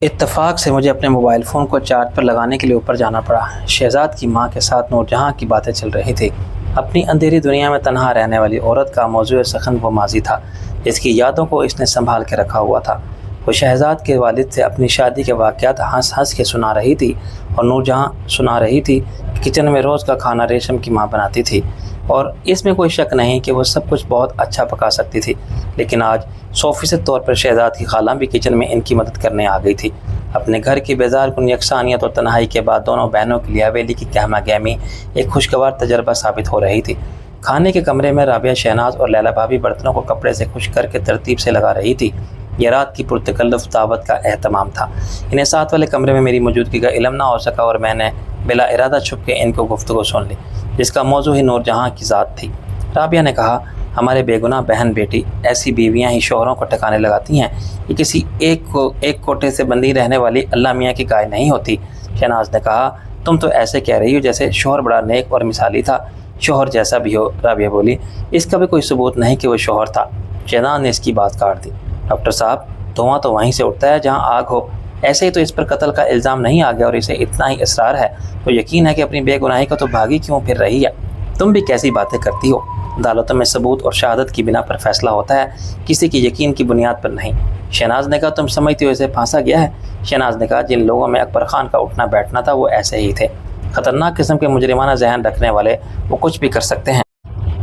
اتفاق سے مجھے اپنے موبائل فون کو چارج پر لگانے کے لیے اوپر جانا پڑا۔ شہزاد کی ماں کے ساتھ نور جہاں کی باتیں چل رہی تھی۔ اپنی اندھیری دنیا میں تنہا رہنے والی عورت کا موضوع سخن وہ ماضی تھا جس کی یادوں کو اس نے سنبھال کے رکھا ہوا تھا۔ وہ شہزاد کے والد سے اپنی شادی کے واقعات ہنس ہنس کے سنا رہی تھی اور نور جہاں سنا رہی تھی کہ کچن میں روز کا کھانا ریشم کی ماں بناتی تھی اور اس میں کوئی شک نہیں کہ وہ سب کچھ بہت اچھا پکا سکتی تھی۔ لیکن آج 100% طور پر شہزاد کی خالہ بھی کچن میں ان کی مدد کرنے آ گئی تھی۔ اپنے گھر کی بیزار کن یکسانیت اور تنہائی کے بعد دونوں بہنوں کے لیے حویلی کی گہما گہمی ایک خوشگوار تجربہ ثابت ہو رہی تھی۔ کھانے کے کمرے میں رابعہ، شہناز اور لیلا بھابھی برتنوں کو کپڑے سے خشک کر کے ترتیب سے لگا رہی تھی۔ یہ رات کی پرتکلف دعوت کا اہتمام تھا۔ انہیں ساتھ والے کمرے میں میری موجودگی کا علم نہ ہو سکا اور میں نے بلا ارادہ چھپ کے ان کو گفتگو سن لی جس کا موضوع ہی نور جہاں کی ذات تھی۔ رابعہ نے کہا، ہمارے بے گناہ بہن بیٹی ایسی بیویاں ہی شوہروں کو ٹھکانے لگاتی ہیں، یہ کسی ایک کوٹے سے بندھی رہنے والی اللہ میاں کی گائے نہیں ہوتی۔ شہناز نے کہا، تم تو ایسے کہہ رہی ہو جیسے شوہر بڑا نیک اور مثالی تھا۔ شوہر جیسا بھی ہو، رابعہ بولی، اس کا بھی کوئی ثبوت نہیں کہ وہ شوہر تھا۔ شہناز نے اس کی بات کاٹ دی، ڈاکٹر صاحب، دھواں تو وہیں سے اٹھتا ہے جہاں آگ ہو۔ ایسے ہی تو اس پر قتل کا الزام نہیں آ گیا اور اسے اتنا ہی اصرار ہے تو یقین ہے کہ اپنی بے گناہی کو تو بھاگی کیوں پھر رہی ہے۔ تم بھی کیسی باتیں کرتی ہو؟ عدالتوں میں ثبوت اور شہادت کی بنا پر فیصلہ ہوتا ہے، کسی کی یقین کی بنیاد پر نہیں۔ شہناز نے کہا، تم سمجھتی ہو اسے پھانسا گیا ہے؟ شہناز نے کہا، جن لوگوں میں اکبر خان کا اٹھنا بیٹھنا تھا وہ ایسے ہی تھے، خطرناک قسم کے مجرمانہ ذہن رکھنے والے، وہ کچھ بھی کر سکتے ہیں۔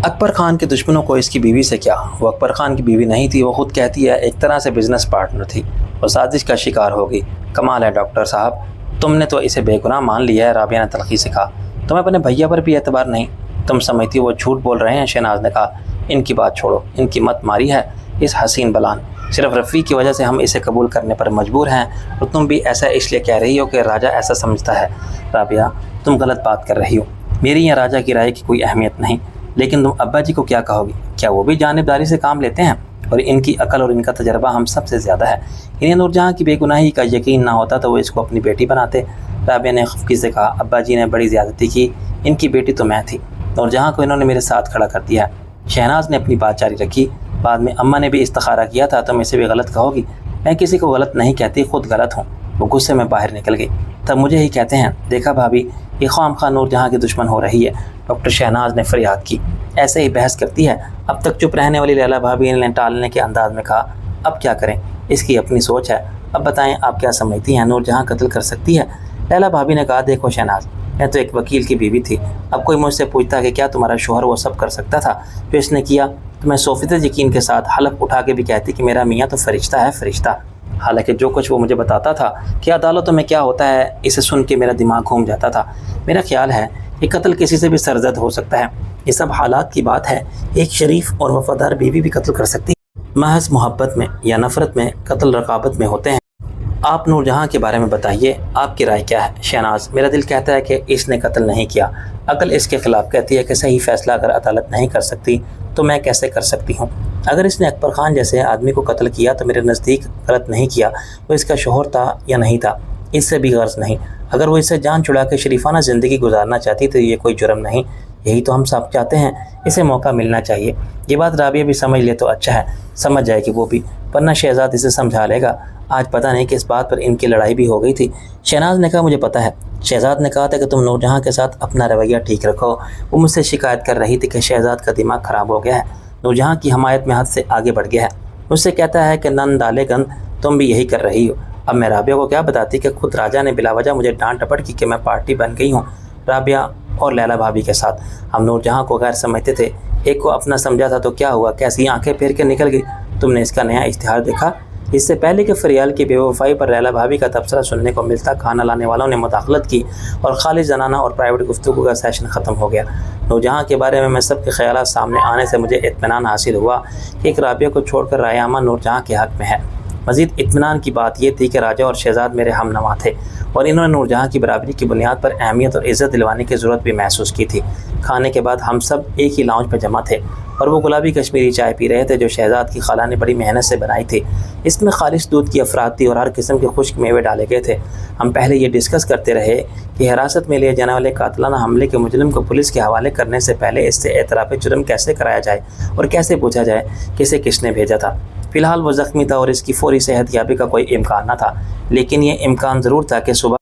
اکبر خان کے دشمنوں کو اس کی بیوی سے کیا؟ وہ اکبر خان کی بیوی نہیں تھی، وہ خود کہتی ہے ایک طرح سے بزنس پارٹنر تھی۔ وہ سازش کا شکار ہوگی۔ کمال ہے ڈاکٹر صاحب، تم نے تو اسے بے گناہ مان لیا ہے۔ رابعہ نے تلخی سے کہا، تمہیں اپنے بھیا پر بھی اعتبار نہیں؟ تم سمجھتی ہو وہ جھوٹ بول رہے ہیں؟ شہناز نے کہا، ان کی بات چھوڑو، ان کی مت ماری ہے اس حسین بلان۔ صرف رفیع کی وجہ سے ہم اسے قبول کرنے پر مجبور ہیں اور تم بھی ایسا اس لیے کہہ رہی ہو کہ راجہ ایسا سمجھتا ہے۔ رابعہ، تم غلط بات کر رہی ہو، میری یا راجہ کی رائے کی کوئی اہمیت نہیں، لیکن تم ابا جی کو کیا کہو گی؟ کیا وہ بھی جانبداری سے کام لیتے ہیں؟ اور ان کی عقل اور ان کا تجربہ ہم سب سے زیادہ ہے۔ انہیں نور جہاں کی بے گناہی کا یقین نہ ہوتا تو وہ اس کو اپنی بیٹی بناتے۔ رابعہ نے خفگی سے کہا، ابا جی نے بڑی زیادتی کی، ان کی بیٹی تو میں تھی، نور جہاں کو انہوں نے میرے ساتھ کھڑا کر دیا۔ شہناز نے اپنی بات جاری رکھی، بعد میں اماں نے بھی استخارہ کیا تھا، تم اسے بھی غلط کہو گی؟ میں کسی کو غلط نہیں کہتی، خود غلط ہوں۔ وہ غصے میں باہر نکل گئی۔ تب مجھے ہی کہتے ہیں، دیکھا بھابھی، یہ خواہ خواہ نور جہاں کی دشمن ہو رہی ہے۔ ڈاکٹر شہناز نے فریاد کی، ایسے ہی بحث کرتی ہے۔ اب تک چپ رہنے والی لیلا بھابھی نے ٹالنے کے انداز میں کہا، اب کیا کریں، اس کی اپنی سوچ ہے، اب بتائیں آپ کیا سمجھتی ہیں، نور جہاں قتل کر سکتی ہے؟ لیلا بھابھی نے کہا، دیکھو شہناز، میں تو ایک وکیل کی بیوی تھی، اب کوئی مجھ سے پوچھتا کہ کیا تمہارا شوہر وہ سب کر سکتا تھا جو اس نے کیا، تو میں 100% یقین کے ساتھ حلف اٹھا کے بھی کہتی کہ میرا میاں تو فرشتہ ہے، فرشتہ۔ حالانکہ جو کچھ وہ مجھے بتاتا تھا کہ عدالتوں میں کیا ہوتا ہے، اسے سن کے میرا دماغ گھوم جاتا تھا۔ میرا خیال ہے کہ قتل کسی سے بھی سرزد ہو سکتا ہے، یہ سب حالات کی بات ہے۔ ایک شریف اور وفادار بیوی بھی قتل کر سکتی ہے، محض محبت میں یا نفرت میں قتل رقابت میں ہوتے ہیں۔ آپ نور جہاں کے بارے میں بتائیے، آپ کی رائے کیا ہے؟ شہناز، میرا دل کہتا ہے کہ اس نے قتل نہیں کیا، عقل اس کے خلاف کہتی ہے کہ صحیح فیصلہ اگر عدالت نہیں کر سکتی تو میں کیسے کر سکتی ہوں؟ اگر اس نے اکبر خان جیسے آدمی کو قتل کیا تو میرے نزدیک غلط نہیں کیا، وہ اس کا شوہر تھا یا نہیں تھا، اس سے بھی غرض نہیں۔ اگر وہ اس سے جان چھڑا کے شریفانہ زندگی گزارنا چاہتی تو یہ کوئی جرم نہیں، یہی تو ہم سب چاہتے ہیں، اسے موقع ملنا چاہیے۔ یہ بات رابعہ بھی سمجھ لے تو اچھا ہے، سمجھ جائے کہ وہ بھی، ورنہ شہزاد اسے سمجھا لے گا۔ آج پتہ نہیں کہ اس بات پر ان کی لڑائی بھی ہو گئی تھی۔ شہناز نے کہا، مجھے پتہ ہے، شہزاد نے کہا تھا کہ تم نور جہاں کے ساتھ اپنا رویہ ٹھیک رکھو۔ وہ مجھ سے شکایت کر رہی تھی کہ شہزاد کا دماغ خراب ہو گیا ہے، نور جہاں کی حمایت میں حد سے آگے بڑھ گیا ہے، مجھ سے کہتا ہے کہ نن ڈالے گند، تم بھی یہی کر رہی ہو۔ اب میں رابعہ کو کیا بتاتی کہ خود راجہ نے بلا وجہ مجھے ڈانٹ ٹپٹ کی کہ میں پارٹی بن گئی ہوں رابعہ اور لیلا بھابھی کے ساتھ۔ ہم نور جہاں کو غیر سمجھتے تھے، ایک کو اپنا سمجھا تھا تو کیا ہوا، کیسی آنکھیں پھیر کے نکل گئی۔ تم نے اس کا نیا اشتہار دیکھا؟ اس سے پہلے کہ فریال کی بے وفائی پر لیلا بھابھی کا تبصرہ سننے کو ملتا، کھانا لانے والوں نے مداخلت کی اور خالص زنانہ اور پرائیویٹ گفتگو کا سیشن ختم ہو گیا۔ نور جہاں کے بارے میں سب کے خیالات سامنے آنے سے مجھے اطمینان حاصل ہوا کہ ایک رابعہ کو چھوڑ کر رائے عامہ نور جہاں کے حق میں ہے۔ مزید اطمینان کی بات یہ تھی کہ راجہ اور شہزاد میرے ہم نوا تھے اور انہوں نے نور جہاں کی برابری کی بنیاد پر اہمیت اور عزت دلوانے کی ضرورت بھی محسوس کی تھی۔ کھانے کے بعد ہم سب ایک ہی لاؤنج میں جمع تھے اور وہ گلابی کشمیری چائے پی رہے تھے جو شہزاد کی خالہ نے بڑی محنت سے بنائی تھی۔ اس میں خالص دودھ کی افراد تھی اور ہر قسم کے خشک میوے ڈالے گئے تھے۔ ہم پہلے یہ ڈسکس کرتے رہے کہ حراست میں لیے جانے والے قاتلانہ حملے کے مجرم کو پولیس کے حوالے کرنے سے پہلے اس سے اعتراف جرم کیسے کرایا جائے اور کیسے پوچھا جائے کہ اسے کس نے بھیجا تھا۔ فی الحال وہ زخمی تھا اور اس کی فوری صحت یابی کا کوئی امکان نہ تھا، لیکن یہ امکان ضرور تھا کہ صبح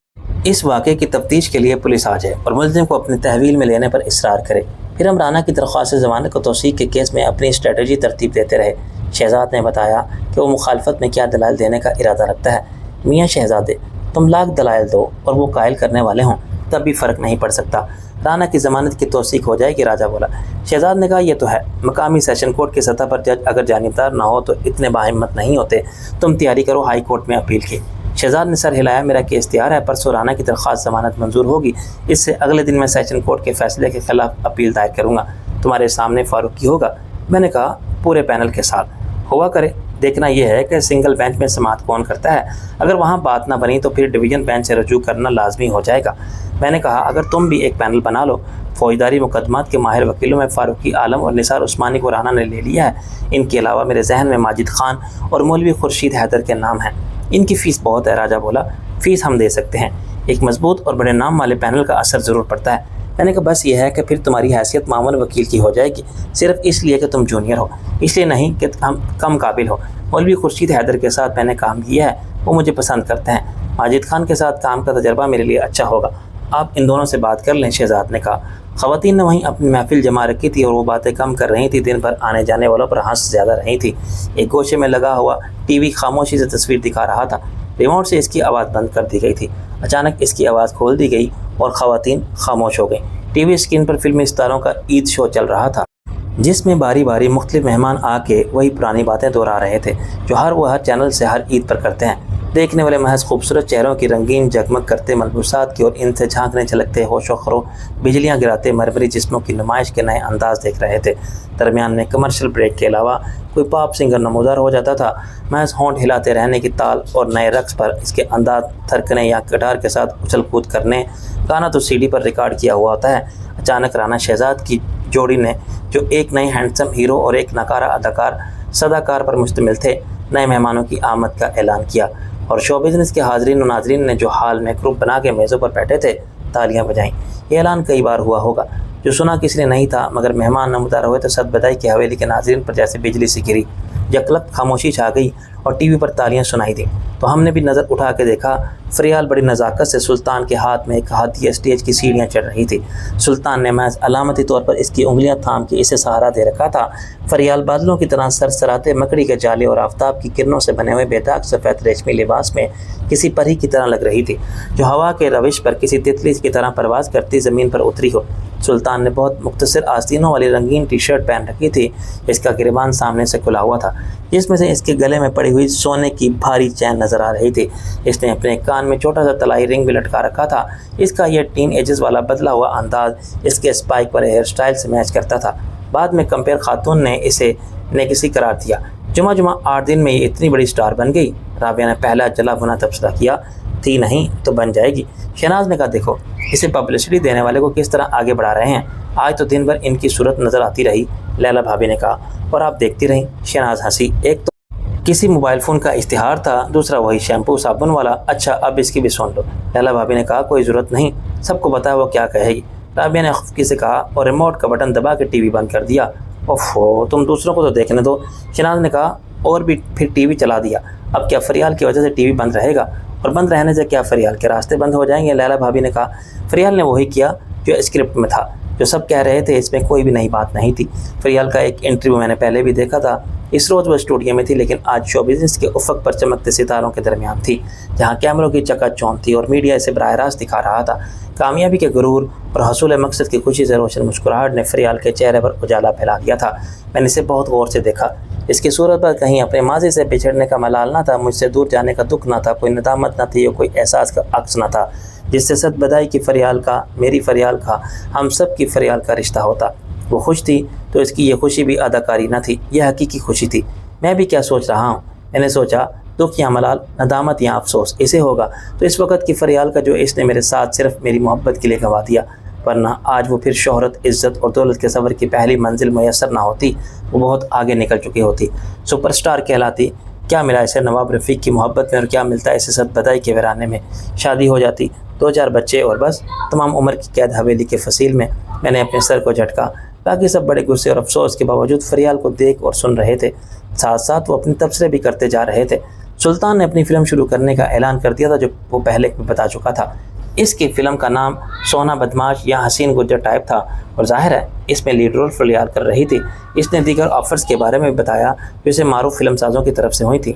اس واقعے کی تفتیش کے لیے پولیس آ جائے اور ملزم کو اپنے تحویل میں لینے پر اصرار کرے۔ پھر ہم رانا کی درخواست ضمانت کو توثیق کے کیس میں اپنی اسٹریٹجی ترتیب دیتے رہے۔ شہزاد نے بتایا کہ وہ مخالفت میں کیا دلائل دینے کا ارادہ رکھتا ہے۔ میاں شہزادے، تم لاکھ دلائل دو اور وہ قائل کرنے والے ہوں، تب بھی فرق نہیں پڑ سکتا۔ رانا کی ضمانت کی توثیق ہو جائے گی، راجہ بولا۔ شہزاد نے کہا یہ تو ہے، مقامی سیشن کورٹ کی سطح پر جج اگر جانبدار نہ ہو تو اتنے باہمت نہیں ہوتے، تم تیاری کرو ہائی کورٹ میں اپیل کی۔ شہزاد نے سر ہلایا، میرا کیس تیار ہے، پرسوں رانا کی درخواست ضمانت منظور ہوگی، اس سے اگلے دن میں سیشن کورٹ کے فیصلے کے خلاف اپیل دائر کروں گا۔ تمہارے سامنے فاروقی ہوگا؟ میں نے کہا پورے پینل کے ساتھ ہوا کرے، دیکھنا یہ ہے کہ سنگل بینچ میں سماعت کون کرتا ہے، اگر وہاں بات نہ بنی تو پھر ڈویژن بینچ سے رجوع کرنا لازمی ہو جائے گا۔ میں نے کہا اگر تم بھی ایک پینل بنا لو، فوجداری مقدمات کے ماہر وکیلوں میں فاروقی عالم اور نثار عثمانی کو رانا نے لے لیا ہے، ان کے علاوہ میرے ذہن میں ماجد خان اور مولوی خورشید حیدر کے نام ہیں۔ ان کی فیس بہت ہے، راجہ بولا۔ فیس ہم دے سکتے ہیں، ایک مضبوط اور بڑے نام والے پینل کا اثر ضرور پڑتا ہے۔ میں نے کہا بس یہ ہے کہ پھر تمہاری حیثیت معمول وکیل کی ہو جائے گی، صرف اس لیے کہ تم جونیئر ہو، اس لیے نہیں کہ ہم کم قابل ہو۔ مولوی خورشید حیدر کے ساتھ میں نے کام کیا ہے، وہ مجھے پسند کرتے ہیں، ماجد خان کے ساتھ کام کا تجربہ میرے لیے اچھا ہوگا، آپ ان دونوں سے بات کر لیں، شہزاد نے کہا۔ خواتین نے وہیں اپنی محفل جما رکھی تھی اور وہ باتیں کم کر رہی تھیں، دن بھر آنے جانے والوں پر ہنس زیادہ رہی تھی۔ ایک گوشے میں لگا ہوا ٹی وی خاموشی سے تصویر دکھا رہا تھا، ریموٹ سے اس کی آواز بند کر دی گئی تھی۔ اچانک اس کی آواز کھول دی گئی اور خواتین خاموش ہو گئیں۔ ٹی وی اسکرین پر فلمی ستاروں کا عید شو چل رہا تھا، جس میں باری باری مختلف مہمان آ کے وہی پرانی باتیں دہرا رہے تھے جو ہر چینل سے ہر عید پر کرتے ہیں۔ دیکھنے والے محض خوبصورت چہروں کی رنگین جگمگ کرتے ملبوسات کی اور ان سے جھانکنے چھلکتے ہوش و خرو بجلیاں گراتے مرمری جسموں کی نمائش کے نئے انداز دیکھ رہے تھے۔ درمیان میں کمرشل بریک کے علاوہ کوئی پاپ سنگر نمودار ہو جاتا تھا، محض ہونٹ ہلاتے رہنے کی تال اور نئے رقص پر اس کے انداز تھرکنے یا گٹار کے ساتھ اچھل کود کرنے۔ گانا تو سی ڈی پر ریکارڈ کیا ہوا ہوتا ہے۔ اچانک رانا شہزاد کی جوڑی نے، جو ایک نئے ہینڈسم ہیرو اور ایک ناکارہ اداکار صداکار پر مشتمل تھے، نئے مہمانوں کی آمد کا اعلان کیا اور شو بزنس کے حاضرین و ناظرین نے جو حال میں گروپ بنا کے میزوں پر بیٹھے تھے تالیاں بجائیں۔ یہ اعلان کئی بار ہوا ہوگا، جو سنا کسی نے نہیں تھا، مگر مہمان نمودار ہوئے تو صد بدائی کی حویلی کے ناظرین پر جیسے بجلی سی گری۔ یکلخت خاموشی چھا گئی اور ٹی وی پر تالیاں سنائی دیں تو ہم نے بھی نظر اٹھا کے دیکھا، فریال بڑی نزاکت سے سلطان کے ہاتھ میں ایک ہاتھی اسٹیج کی سیڑھیاں چڑھ رہی تھی۔ سلطان نے محض علامتی طور پر اس کی انگلیاں تھام کے اسے سہارا دے رکھا تھا۔ فریال بادلوں کی طرح سرسراتے مکڑی کے جالے اور آفتاب کی کرنوں سے بنے ہوئے بے داغ سفید ریشمی لباس میں کسی پری کی طرح لگ رہی تھی، جو ہوا کے روش پر کسی تتلی کی طرح پرواز کرتی زمین پر اتری ہو۔ سلطان نے بہت مختصر آستینوں والی رنگین ٹی شرٹ پہن رکھی تھی، اس کا گریبان سامنے سے کھلا ہوا تھا، جس میں سے اس کے گلے میں پڑی ہوئی سونے کی بھاری چین نظر آ رہی تھی۔ اس نے اپنے کان میں چھوٹا سا طلائی رنگ بھی لٹکا رکھا تھا۔ اس کا یہ ٹین ایجز والا بدلا ہوا انداز اس کے اسپائک پر ہیئر سٹائل سے میچ کرتا تھا۔ بعد میں کمپیر خاتون نے اسے نیکسی قرار دیا۔ جمعہ 8 دن میں یہ اتنی بڑی سٹار بن گئی، رابعہ نے پہلا جلا بھنا تبصرہ کیا۔ تھی نہیں تو بن جائے گی، شہناز نے کہا۔ دیکھو اسے پبلسٹی دینے والے کو کس طرح آگے بڑھا رہے ہیں، آج تو دن بھر ان کی صورت نظر آتی رہی، لیلا بھابی نے کہا، اور آپ دیکھتی رہیں۔ شہناز ہنسی۔ ایک تو کسی موبائل فون کا اشتہار تھا، دوسرا وہی شیمپو صابن والا۔ اچھا اب اس کی بھی سن لو، لیلا بھابی نے کہا۔ کوئی ضرورت نہیں، سب کو پتا ہے وہ کیا کہے گی، رابعہ نے خفگی سے کہا اور ریموٹ کا بٹن دبا کے ٹی وی بند کر دیا۔ اوفو، تم دوسروں کو تو دیکھنے دو، شہناز نے کہا اور بھی پھر ٹی وی چلا دیا۔ اب کیا فریال کی وجہ سے ٹی وی بند رہے گا؟ اور بند رہنے سے کیا فریال کے راستے بند ہو جائیں گے؟ لیلا بھابی نے کہا۔ فریال نے وہی کیا جو اسکرپٹ میں تھا، جو سب کہہ رہے تھے، اس میں کوئی بھی نئی بات نہیں تھی۔ فریال کا ایک انٹرویو میں نے پہلے بھی دیکھا تھا، اس روز وہ اسٹوڈیو میں تھی، لیکن آج شو بزنس کے افق پر چمکتے ستاروں کے درمیان تھی، جہاں کیمروں کی چکا چوند تھی اور میڈیا اسے براہ راست دکھا رہا تھا۔ کامیابی کے غرور اور حصول مقصد کی خوشی سے روشن مسکراہٹ نے فریال کے چہرے پر اجالا پھیلا دیا تھا۔ میں نے اسے بہت غور سے دیکھا، اس کی صورت پر کہیں اپنے ماضی سے بچھڑنے کا ملال نہ تھا، مجھ سے دور جانے کا دکھ نہ تھا، کوئی ندامت نہ تھی اور کوئی احساس کا عکس نہ تھا، جس سے صد بدائی کی فریال کا، میری فریال کا، ہم سب کی فریال کا رشتہ ہوتا۔ وہ خوش تھی تو اس کی یہ خوشی بھی اداکاری نہ تھی، یہ حقیقی خوشی تھی۔ میں بھی کیا سوچ رہا ہوں، میں نے سوچا دکھ یا ملال، ندامت یا افسوس اسے ہوگا تو اس وقت کی فریال کا جو اس نے میرے ساتھ صرف میری محبت کے لیے گنوا دیا۔ ورنہ آج وہ پھر شہرت، عزت اور دولت کے سفر کی پہلی منزل میسر نہ ہوتی، وہ بہت آگے نکل چکی ہوتی، سپر سٹار کہلاتی۔ کیا ملا اسے نواب رفیق کی محبت میں، اور کیا ملتا اسے صد بدائی کے ویرانے میں؟ شادی ہو جاتی، 2-4 بچے، اور بس تمام عمر کی قید حویلی کے فصیل میں۔ میں نے اپنے سر کو جھٹکا۔ باقی سب بڑے غصے اور افسوس کے باوجود فریال کو دیکھ اور سن رہے تھے، ساتھ ساتھ وہ اپنے تبصرے بھی کرتے جا رہے تھے۔ سلطان نے اپنی فلم شروع کرنے کا اعلان کر دیا تھا، جو وہ پہلے بھی بتا چکا تھا۔ اس کی فلم کا نام سونا بدماش یا حسین گجر ٹائپ تھا، اور ظاہر ہے اس میں لیڈ رول فریال کر رہی تھی۔ اس نے دیگر آفرز کے بارے میں بھی بتایا جو اسے معروف فلم سازوں کی طرف سے ہوئی تھی۔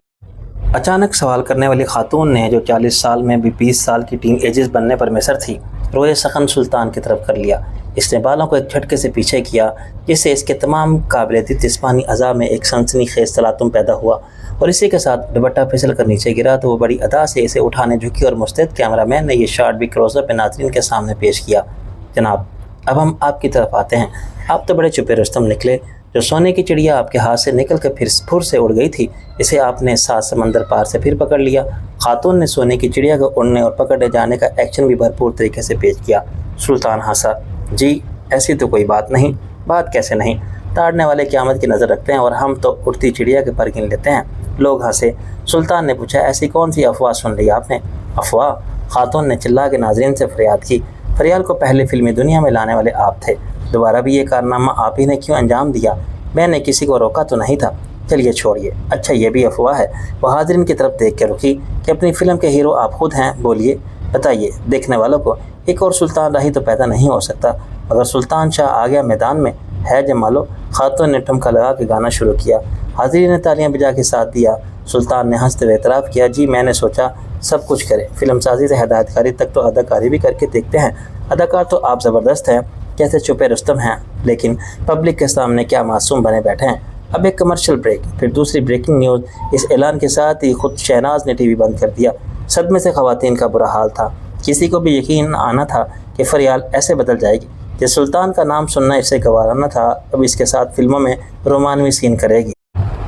اچانک سوال کرنے والی خاتون نے، جو 40 سال میں بھی 20 سال کی ٹین ایجز بننے پر مصر تھی، روئے سخن سلطان کی طرف کر لیا۔ اس نے بالوں کو ایک جھٹکے سے پیچھے کیا، جس سے اس کے تمام قابل دید جسمانی اعضاء میں ایک سنسنی خیز تلاطم پیدا ہوا، اور اسی کے ساتھ دوپٹہ پھسل کر نیچے گرا تو وہ بڑی ادا سے اسے اٹھانے جھکی، اور مستعد کیمرہ مین نے یہ شاٹ بھی کلوز اپ ناظرین کے سامنے پیش کیا۔ جناب، اب ہم آپ کی طرف آتے ہیں۔ آپ تو بڑے چھپے رستم نکلے۔ جو سونے کی چڑیا آپ کے ہاتھ سے نکل کر پھر سے اڑ گئی تھی، اسے آپ نے 7 سمندر پار سے پھر پکڑ لیا۔ خاتون نے سونے کی چڑیا کو اڑنے اور پکڑے جانے کا ایکشن بھی بھرپور طریقے سے پیش کیا۔ سلطان ہنسا۔ جی ایسی تو کوئی بات نہیں۔ بات کیسے نہیں؟ تاڑنے والے قیامت کی نظر رکھتے ہیں، اور ہم تو اڑتی چڑیا کے پر گن لیتے ہیں۔ لوگ ہنسے۔ سلطان نے پوچھا، ایسی کون سی افواہ سن لی آپ نے؟ افواہ؟ خاتون نے چلا کے ناظرین سے فریاد کی۔ فریال کو پہلے فلمی دنیا میں لانے والے آپ تھے، دوبارہ بھی یہ کارنامہ آپ ہی نے کیوں انجام دیا؟ میں نے کسی کو روکا تو نہیں تھا۔ چلیے چھوڑیے، اچھا یہ بھی افواہ ہے؟ وہ حاضرین کی طرف دیکھ کے رکی کہ اپنی فلم کے ہیرو آپ خود ہیں، بولیے، بتائیے دیکھنے والوں کو۔ ایک اور سلطان راہی تو پیدا نہیں ہو سکتا، مگر سلطان شاہ آ گیا میدان میں، ہے جمالو۔ خاتون نے ٹھمکا لگا کے گانا شروع کیا۔ حاضرین نے تالیاں بجا کے ساتھ دیا۔ سلطان نے ہنستے ہوئے اعتراف کیا، جی میں نے سوچا سب کچھ کرے، فلم سازی سے ہدایت کاری تک تو اداکاری بھی کر کے دیکھتے ہیں۔ اداکار تو آپ زبردست ہیں، کیسے چھپے رستم ہیں، لیکن پبلک کے سامنے کیا معصوم بنے بیٹھے ہیں۔ اب ایک کمرشل بریک، پھر دوسری بریکنگ نیوز۔ اس اعلان کے ساتھ ہی خود شہناز نے ٹی وی بند کر دیا۔ صدمے سے خواتین کا برا حال تھا۔ کسی کو بھی یقین آنا تھا کہ فریال ایسے بدل جائے گی۔ جس سلطان کا نام سننا اسے گوارا نہ تھا، اب اس کے ساتھ فلموں میں رومانوی سین کرے گی۔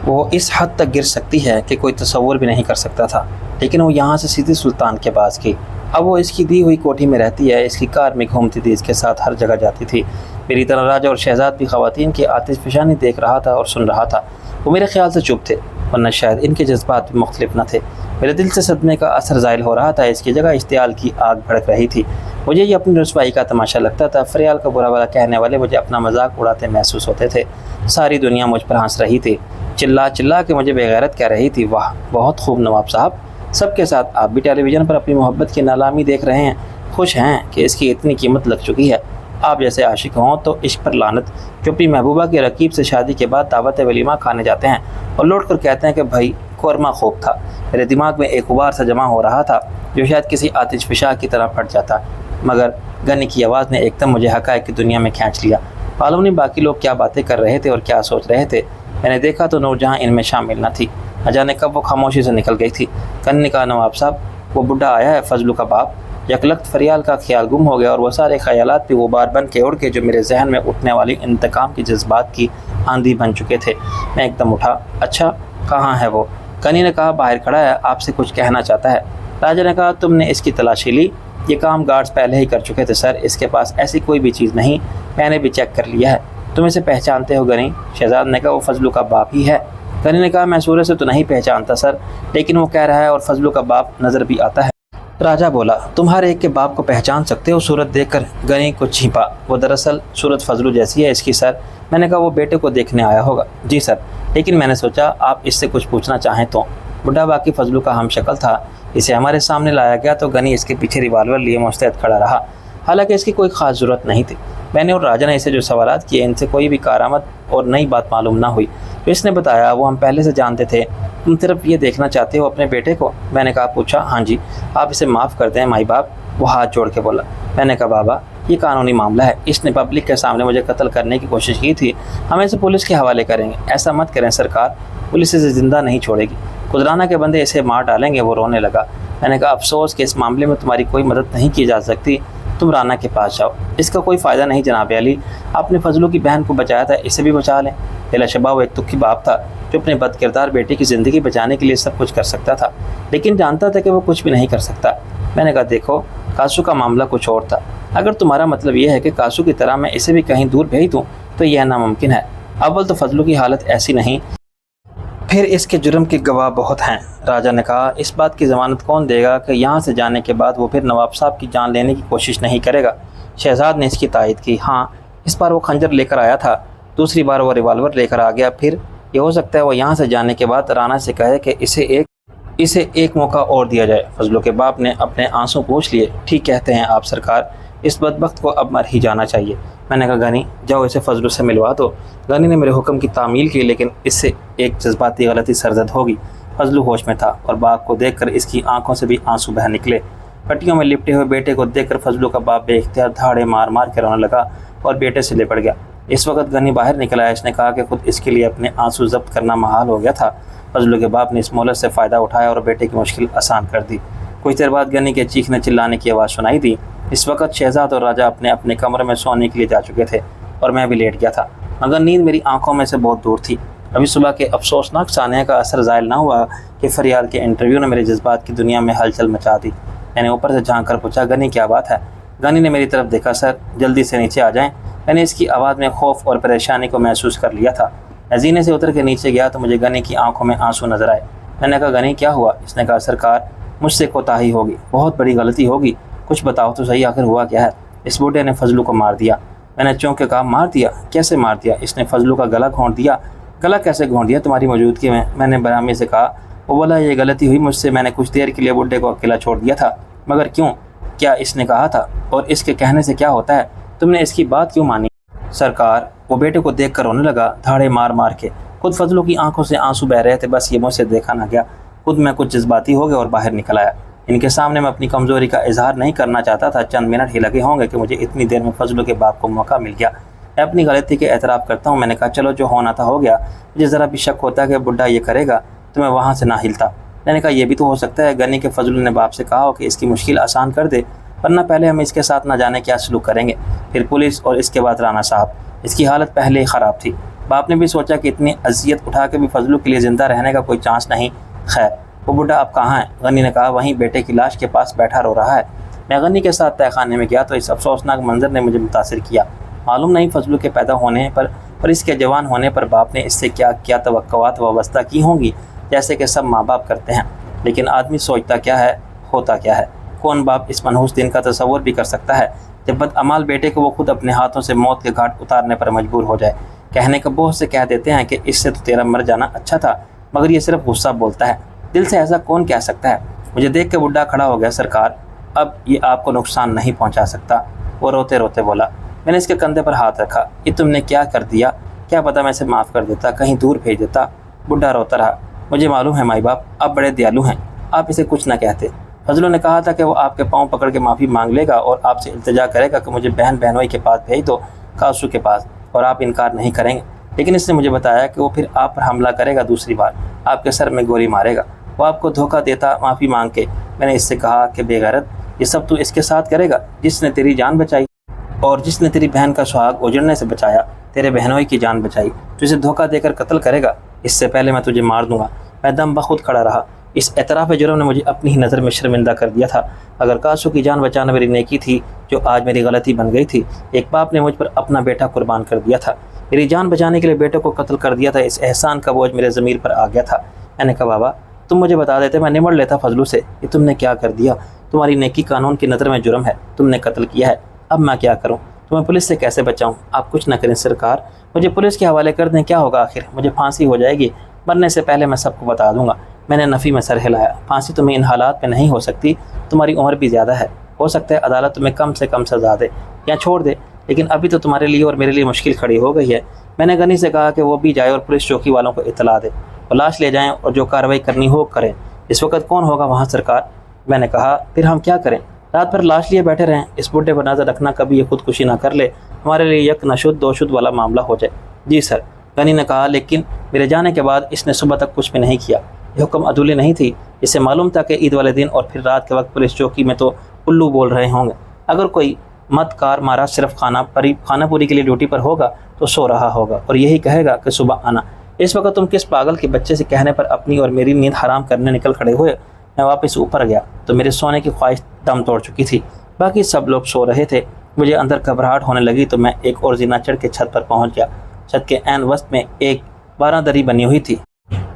وہ اس حد تک گر سکتی ہے کہ کوئی تصور بھی نہیں کر سکتا تھا، لیکن وہ یہاں سے سیدھی سلطان کے پاس کی۔ اب وہ اس کی دی ہوئی کوٹھی میں رہتی ہے، اس کی کار میں گھومتی تھی، اس کے ساتھ ہر جگہ جاتی تھی۔ میری طرح راجہ اور شہزاد بھی خواتین کی آتش فشانی دیکھ رہا تھا اور سن رہا تھا۔ وہ میرے خیال سے چپ تھے، ورنہ شاید ان کے جذبات بھی مختلف نہ تھے۔ میرے دل سے صدمے کا اثر زائل ہو رہا تھا، اس کی جگہ اشتعال کی آگ بھڑک رہی تھی۔ مجھے یہ اپنی رسوائی کا تماشا لگتا تھا۔ فریال کا برا بھلا کہنے والے مجھے اپنا مذاق اڑاتے محسوس ہوتے تھے۔ ساری دنیا مجھ پر ہنس رہی تھی، چلا چلا کے مجھے بے غیرت کہہ رہی تھی۔ واہ بہت خوب نواب صاحب، سب کے ساتھ آپ بھی ٹیلی ویژن پر اپنی محبت کی نالامی دیکھ رہے ہیں، خوش ہیں کہ اس کی اتنی قیمت لگ چکی ہے۔ آپ جیسے عاشق ہوں تو عشق پر لعنت، جو اپنی محبوبہ کے رقیب سے شادی کے بعد دعوت ولیمہ کھانے جاتے ہیں اور لوٹ کر کہتے ہیں کہ بھائی قورمہ خوب تھا۔ میرے دماغ میں ایک غبار سا جمع ہو رہا تھا جو شاید کسی آتش فشاں کی طرح پھٹ جاتا، مگر گنی کی آواز نے ایک دم مجھے حقائق کی دنیا میں کھینچ لیا۔ معلوم نہیں باقی لوگ کیا باتیں کر رہے تھے اور کیا سوچ رہے تھے۔ میں نے دیکھا تو نور جہاں ان میں شامل نہ تھی، نہ جانے کب وہ خاموشی سے نکل گئی تھی۔ کن نے کہا، نواب صاحب وہ بڈھا آیا ہے، فضلو کا باپ۔ یکلخت فریال کا خیال گم ہو گیا اور وہ سارے خیالات بھی غبار بن کے اڑ کے جو میرے ذہن میں اٹھنے والی انتقام کے جذبات کی آندھی بن چکے تھے۔ میں ایک دم اٹھا۔ اچھا کہاں ہے وہ؟ کنی نے کہا، باہر کھڑا ہے، آپ سے کچھ کہنا چاہتا ہے۔ راجہ نے کہا، تم نے اس کی تلاشی لی؟ یہ کام گارڈز پہلے ہی کر چکے تھے سر، اس کے پاس ایسی کوئی بھی چیز نہیں، میں نے بھی چیک کر لیا ہے۔ تم اسے پہچانتے ہو گنی؟ شہزاد نے کہا، وہ فضلو کا باپ ہی ہے۔ گنی نے کہا، میں سورج سے تو نہیں پہچانتا سر، لیکن وہ کہہ رہا ہے اور فضلو کا باپ نظر بھی آتا ہے۔ راجہ بولا، تم ہر ایک کے باپ کو پہچان سکتے ہو صورت دیکھ کر؟ گنی کو چھینپا، وہ دراصل صورت فضلو جیسی ہے اس کی سر۔ میں نے کہا، وہ بیٹے کو دیکھنے آیا ہوگا۔ جی سر، لیکن میں نے سوچا آپ اس سے کچھ پوچھنا چاہیں تو۔ بڈھا باقی فضلو کا ہم شکل تھا، اسے ہمارے سامنے لایا گیا تو گنی اس کے پیچھے ریوالور لیے مستعد کھڑا رہا، حالانکہ اس کی کوئی خاص ضرورت نہیں تھی۔ میں نے اور راجہ نے اسے جو سوالات کیے ان سے کوئی بھی کارآمد اور نئی بات معلوم نہ ہوئی۔ تو اس نے بتایا، وہ ہم پہلے سے جانتے تھے، تم صرف یہ دیکھنا چاہتے ہو اپنے بیٹے کو؟ میں نے کہا، پوچھا، ہاں جی، آپ اسے معاف کر دیں مائی باپ۔ وہ ہاتھ جوڑ کے بولا۔ میں نے کہا، بابا یہ قانونی معاملہ ہے، اس نے پبلک کے سامنے مجھے قتل کرنے کی کوشش کی تھی، ہم اسے پولیس کے حوالے کریں گے۔ ایسا مت کریں سرکار، پولیس اسے زندہ نہیں چھوڑے گی، قدرانہ کے بندے اسے مار ڈالیں گے۔ وہ رونے لگا۔ میں نے کہا، افسوس کہ اس معاملے میں تمہاری کوئی مدد نہیں کی جا سکتی، تم رانا کے پاس جاؤ۔ اس کا کوئی فائدہ نہیں جناب علی، آپ نے فضلو کی بہن کو بچایا تھا، اسے بھی بچا لیں۔ بلا شبہ وہ ایک تکی باپ تھا جو اپنے بد کردار بیٹے کی زندگی بچانے کے لیے سب کچھ کر سکتا تھا، لیکن جانتا تھا کہ وہ کچھ بھی نہیں کر سکتا۔ میں نے کہا، دیکھو کاسو کا معاملہ کچھ اور تھا، اگر تمہارا مطلب یہ ہے کہ کاسو کی طرح میں اسے بھی کہیں دور بھیج دوں تو یہ ناممکن ہے۔ اول تو فضلو کی حالت ایسی نہیں، پھر اس کے جرم کے گواہ بہت ہیں۔ راجہ نے کہا، اس بات کی ضمانت کون دے گا کہ یہاں سے جانے کے بعد وہ پھر نواب صاحب کی جان لینے کی کوشش نہیں کرے گا؟ شہزاد نے اس کی تائید کی۔ ہاں، اس بار وہ خنجر لے کر آیا تھا، دوسری بار وہ ریوالور لے کر آ گیا۔ پھر یہ ہو سکتا ہے وہ یہاں سے جانے کے بعد رانا سے کہے کہ اسے ایک موقع اور دیا جائے۔ فضلو کے باپ نے اپنے آنسو پوچھ لیے۔ ٹھیک کہتے ہیں آپ سرکار، اس بدبخت کو اب مر ہی جانا چاہیے۔ میں نے کہا، غنی جاؤ اسے فضلو سے ملوا دو۔ غنی نے میرے حکم کی تعمیل کی، لیکن اس سے ایک جذباتی غلطی سرزد ہوگی۔ فضلو ہوش میں تھا اور باپ کو دیکھ کر اس کی آنکھوں سے بھی آنسو بہہ نکلے۔ پٹیوں میں لپٹے ہوئے بیٹے کو دیکھ کر فضلو کا باپ بے اختیار دھاڑے مار مار کے رونے لگا اور بیٹے سے لپٹ گیا۔ اس وقت غنی باہر نکل آیا۔ اس نے کہا کہ خود اس کے لیے اپنے آنسو ضبط کرنا محال ہو گیا تھا۔ فضلو کے باپ نے اس مہلت سے فائدہ اٹھایا اور بیٹے کی مشکل آسان کر دی۔ کچھ دیر بعد غنی کے چیخنے چلانے کی آواز سنائی دی۔ اس وقت شہزاد اور راجہ اپنے اپنے کمرے میں سونے کے لیے جا چکے تھے اور میں بھی لیٹ گیا تھا، مگر نیند میری آنکھوں میں سے بہت دور تھی۔ ابھی صبح کے افسوسناک سانحے کا اثر زائل نہ ہوا کہ فریال کے انٹرویو نے میرے جذبات کی دنیا میں ہلچل مچا دی۔ میں نے اوپر سے جھانک کر پوچھا، غنی کیا بات ہے؟ غنی نے میری طرف دیکھا۔ سر جلدی سے نیچے آ جائیں۔ میں نے اس کی آواز میں خوف اور پریشانی کو محسوس کر لیا تھا۔ میں زینے سے اتر کے نیچے گیا تو مجھے غنی کی آنکھوں میں آنسو نظر آئے۔ میں نے کہا، غنی کیا ہوا؟ اس نے کہا، سرکار مجھ سے کوتاہی ہوگی، بہت بڑی غلطی ہوگی، کچھ بتاؤ تو صحیح، آخر ہوا کیا ہے؟ اس بوڑھے نے فضلو کو مار دیا۔ میں نے چونک کے کہا، مار دیا؟ کیسے مار دیا؟ اس نے فضلو کا گلا گھونٹ دیا۔ گلا کیسے گھونٹ دیا تمہاری موجودگی میں؟ میں نے برامی سے کہا۔ وہ بولا، یہ غلطی ہوئی مجھ سے، میں نے کچھ دیر کے لیے بوڑھے کو اکیلا چھوڑ دیا تھا۔ مگر کیوں؟ کیا اس نے کہا تھا؟ اور اس کے کہنے سے کیا ہوتا ہے؟ تم نے اس کی بات کیوں مانی؟ سرکار، وہ بیٹے کو دیکھ کر رونے لگا دھاڑے مار مار کے۔ خود فضلو کی آنکھوں سے آنسو بہ رہے تھے، بس یہ مجھ سے دیکھا نہ گیا۔ خود میں کچھ جذباتی ہو گیا اور باہر نکل آیا۔ ان کے سامنے میں اپنی کمزوری کا اظہار نہیں کرنا چاہتا تھا۔ چند منٹ ہی لگے ہوں گے کہ مجھے اتنی دیر میں فضلو کے باپ کو موقع مل گیا۔ میں اپنی غلطی کے اعتراف کرتا ہوں۔ میں نے کہا، چلو جو ہونا تھا ہو گیا۔ مجھے ذرا بھی شک ہوتا ہے کہ بڈھا یہ کرے گا تو میں وہاں سے نہ ہلتا۔ میں نے کہا، یہ بھی تو ہو سکتا ہے غنی کہ فضلو نے باپ سے کہا ہو کہ اس کی مشکل آسان کر دے، ورنہ پہلے ہم اس کے ساتھ نہ جانے کیا سلوک کریں گے، پھر پولیس اور اس کے بعد رانا صاحب۔ اس کی حالت پہلے ہی خراب تھی۔ باپ نے بھی سوچا کہ اتنی اذیت اٹھا کے بھی فضلو کے لیے زندہ رہنے کا کوئی چانس نہیں۔ خیر، وہ بڈھا اب کہاں ہے؟ غنی نے کہا، وہیں بیٹے کی لاش کے پاس بیٹھا رو رہا ہے۔ میں غنی کے ساتھ تہہ خانے میں گیا تو اس افسوسناک منظر نے مجھے متاثر کیا۔ معلوم نہیں فضلو کے پیدا ہونے پر اور اس کے جوان ہونے پر باپ نے اس سے کیا کیا توقعات وابستہ کی ہوں گی، جیسے کہ سب ماں باپ کرتے ہیں۔ لیکن آدمی سوچتا کیا ہے، ہوتا کیا ہے؟ کون باپ اس منحوس دن کا تصور بھی کر سکتا ہے جب بدعمال بیٹے کو وہ خود اپنے ہاتھوں سے موت کے گھاٹ اتارنے پر مجبور ہو جائے؟ کہنے کا بہت سے کہہ دیتے ہیں کہ اس سے تو تیرا مر جانا اچھا تھا، مگر یہ صرف غصہ بولتا ہے، دل سے ایسا کون کہہ سکتا ہے؟ مجھے دیکھ کے بڈھا کھڑا ہو گیا۔ سرکار، اب یہ آپ کو نقصان نہیں پہنچا سکتا، وہ روتے روتے بولا۔ میں نے اس کے کندھے پر ہاتھ رکھا۔ یہ تم نے کیا کر دیا؟ کیا پتہ میں اسے معاف کر دیتا، کہیں دور بھیج دیتا۔ بڈھا روتا رہا۔ مجھے معلوم ہے مائی باپ، آپ بڑے دیالو ہیں، آپ اسے کچھ نہ کہتے۔ فضلو نے کہا تھا کہ وہ آپ کے پاؤں پکڑ کے معافی مانگ لے گا اور آپ سے التجا کرے گا کہ مجھے بہن بہنوئی کے پاس بھیج دو، کاسو کے پاس، اور آپ انکار نہیں کریں گے۔ لیکن اس نے مجھے بتایا کہ وہ پھر آپ پر حملہ کرے گا، دوسری بار آپ کے سر میں گولی مارے گا۔ وہ آپ کو دھوکہ دیتا معافی مانگ کے۔ میں نے اس سے کہا کہ بے غیرت، یہ سب تو اس کے ساتھ کرے گا جس نے تیری جان بچائی اور جس نے تیری بہن کا سہاگ اجڑنے سے بچایا، تیرے بہنوئی کی جان بچائی، تو اسے دھوکہ دے کر قتل کرے گا۔ اس سے پہلے میں تجھے مار دوں گا۔ میں دم بخود کھڑا رہا۔ اس اعتراف جرم نے مجھے اپنی ہی نظر میں شرمندہ کر دیا تھا۔ اگر کاسو کی جان بچانا میری نیکی تھی جو آج میری غلطی بن گئی تھی، ایک باپ نے مجھ پر اپنا بیٹا قربان کر دیا تھا، میری جان بچانے کے لیے بیٹے کو قتل کر دیا تھا، اس احسان کا بوجھ میرے ضمیر پر آ گیا تھا۔ میں نے کہا، بابا تم مجھے بتا دیتے، میں نمٹ لیتا فضلو سے۔ یہ تم نے کیا کر دیا؟ تمہاری نیکی قانون کی نظر میں جرم ہے، تم نے قتل کیا ہے۔ اب میں کیا کروں؟ تمہیں پولیس سے کیسے بچاؤں؟ آپ کچھ نہ کریں سرکار، مجھے پولیس کے حوالے کر دیں، کیا ہوگا آخر؟ مجھے پھانسی ہو جائے گی، مرنے سے پہلے میں سب کو بتا دوں گا۔ میں نے نفی میں سر ہلایا۔ پھانسی تمہیں ان حالات میں نہیں ہو سکتی، تمہاری عمر بھی زیادہ ہے، ہو سکتا ہے عدالت تمہیں کم سے کم سزا دے یا چھوڑ دے، لیکن ابھی تو تمہارے لیے اور میرے لیے مشکل کھڑی ہو گئی ہے۔ میں نے غنی سے کہا کہ وہ بھی جائے اور پولیس چوکی والوں کو اطلاع دے، وہ لاش لے جائیں اور جو کارروائی کرنی ہو کریں۔ اس وقت کون ہوگا وہاں سرکار؟ میں نے کہا، پھر ہم کیا کریں؟ رات بھر لاش لیے بیٹھے رہیں؟ اس بڈھے پر نظر رکھنا کبھی یہ خودکشی نہ کر لے، ہمارے لیے یک نشد دو شد والا معاملہ ہو جائے۔ جی سر، غنی نے کہا، لیکن میرے جانے کے بعد اس نے صبح تک کچھ بھی نہیں کیا۔ یہ حکم عدولی نہیں تھی، اسے معلوم تھا کہ عید والے دن اور پھر رات کے وقت پولیس چوکی میں تو الو بول رہے ہوں گے۔ اگر کوئی مت کار مارا صرف خانہ پوری کے لیے ڈیوٹی پر ہوگا تو سو رہا ہوگا اور یہی کہے گا کہ صبح آنا۔ اس وقت تم کس پاگل کے بچے سے کہنے پر اپنی اور میری نیند حرام کرنے نکل کھڑے ہوئے؟ میں واپس اوپر گیا تو میرے سونے کی خواہش دم توڑ چکی تھی۔ باقی سب لوگ سو رہے تھے۔ مجھے اندر گھبراہٹ ہونے لگی تو میں ایک اور زینہ چڑھ کے چھت پر پہنچ گیا۔ چھت کے عین وسط میں ایک بارہ دری بنی ہوئی تھی۔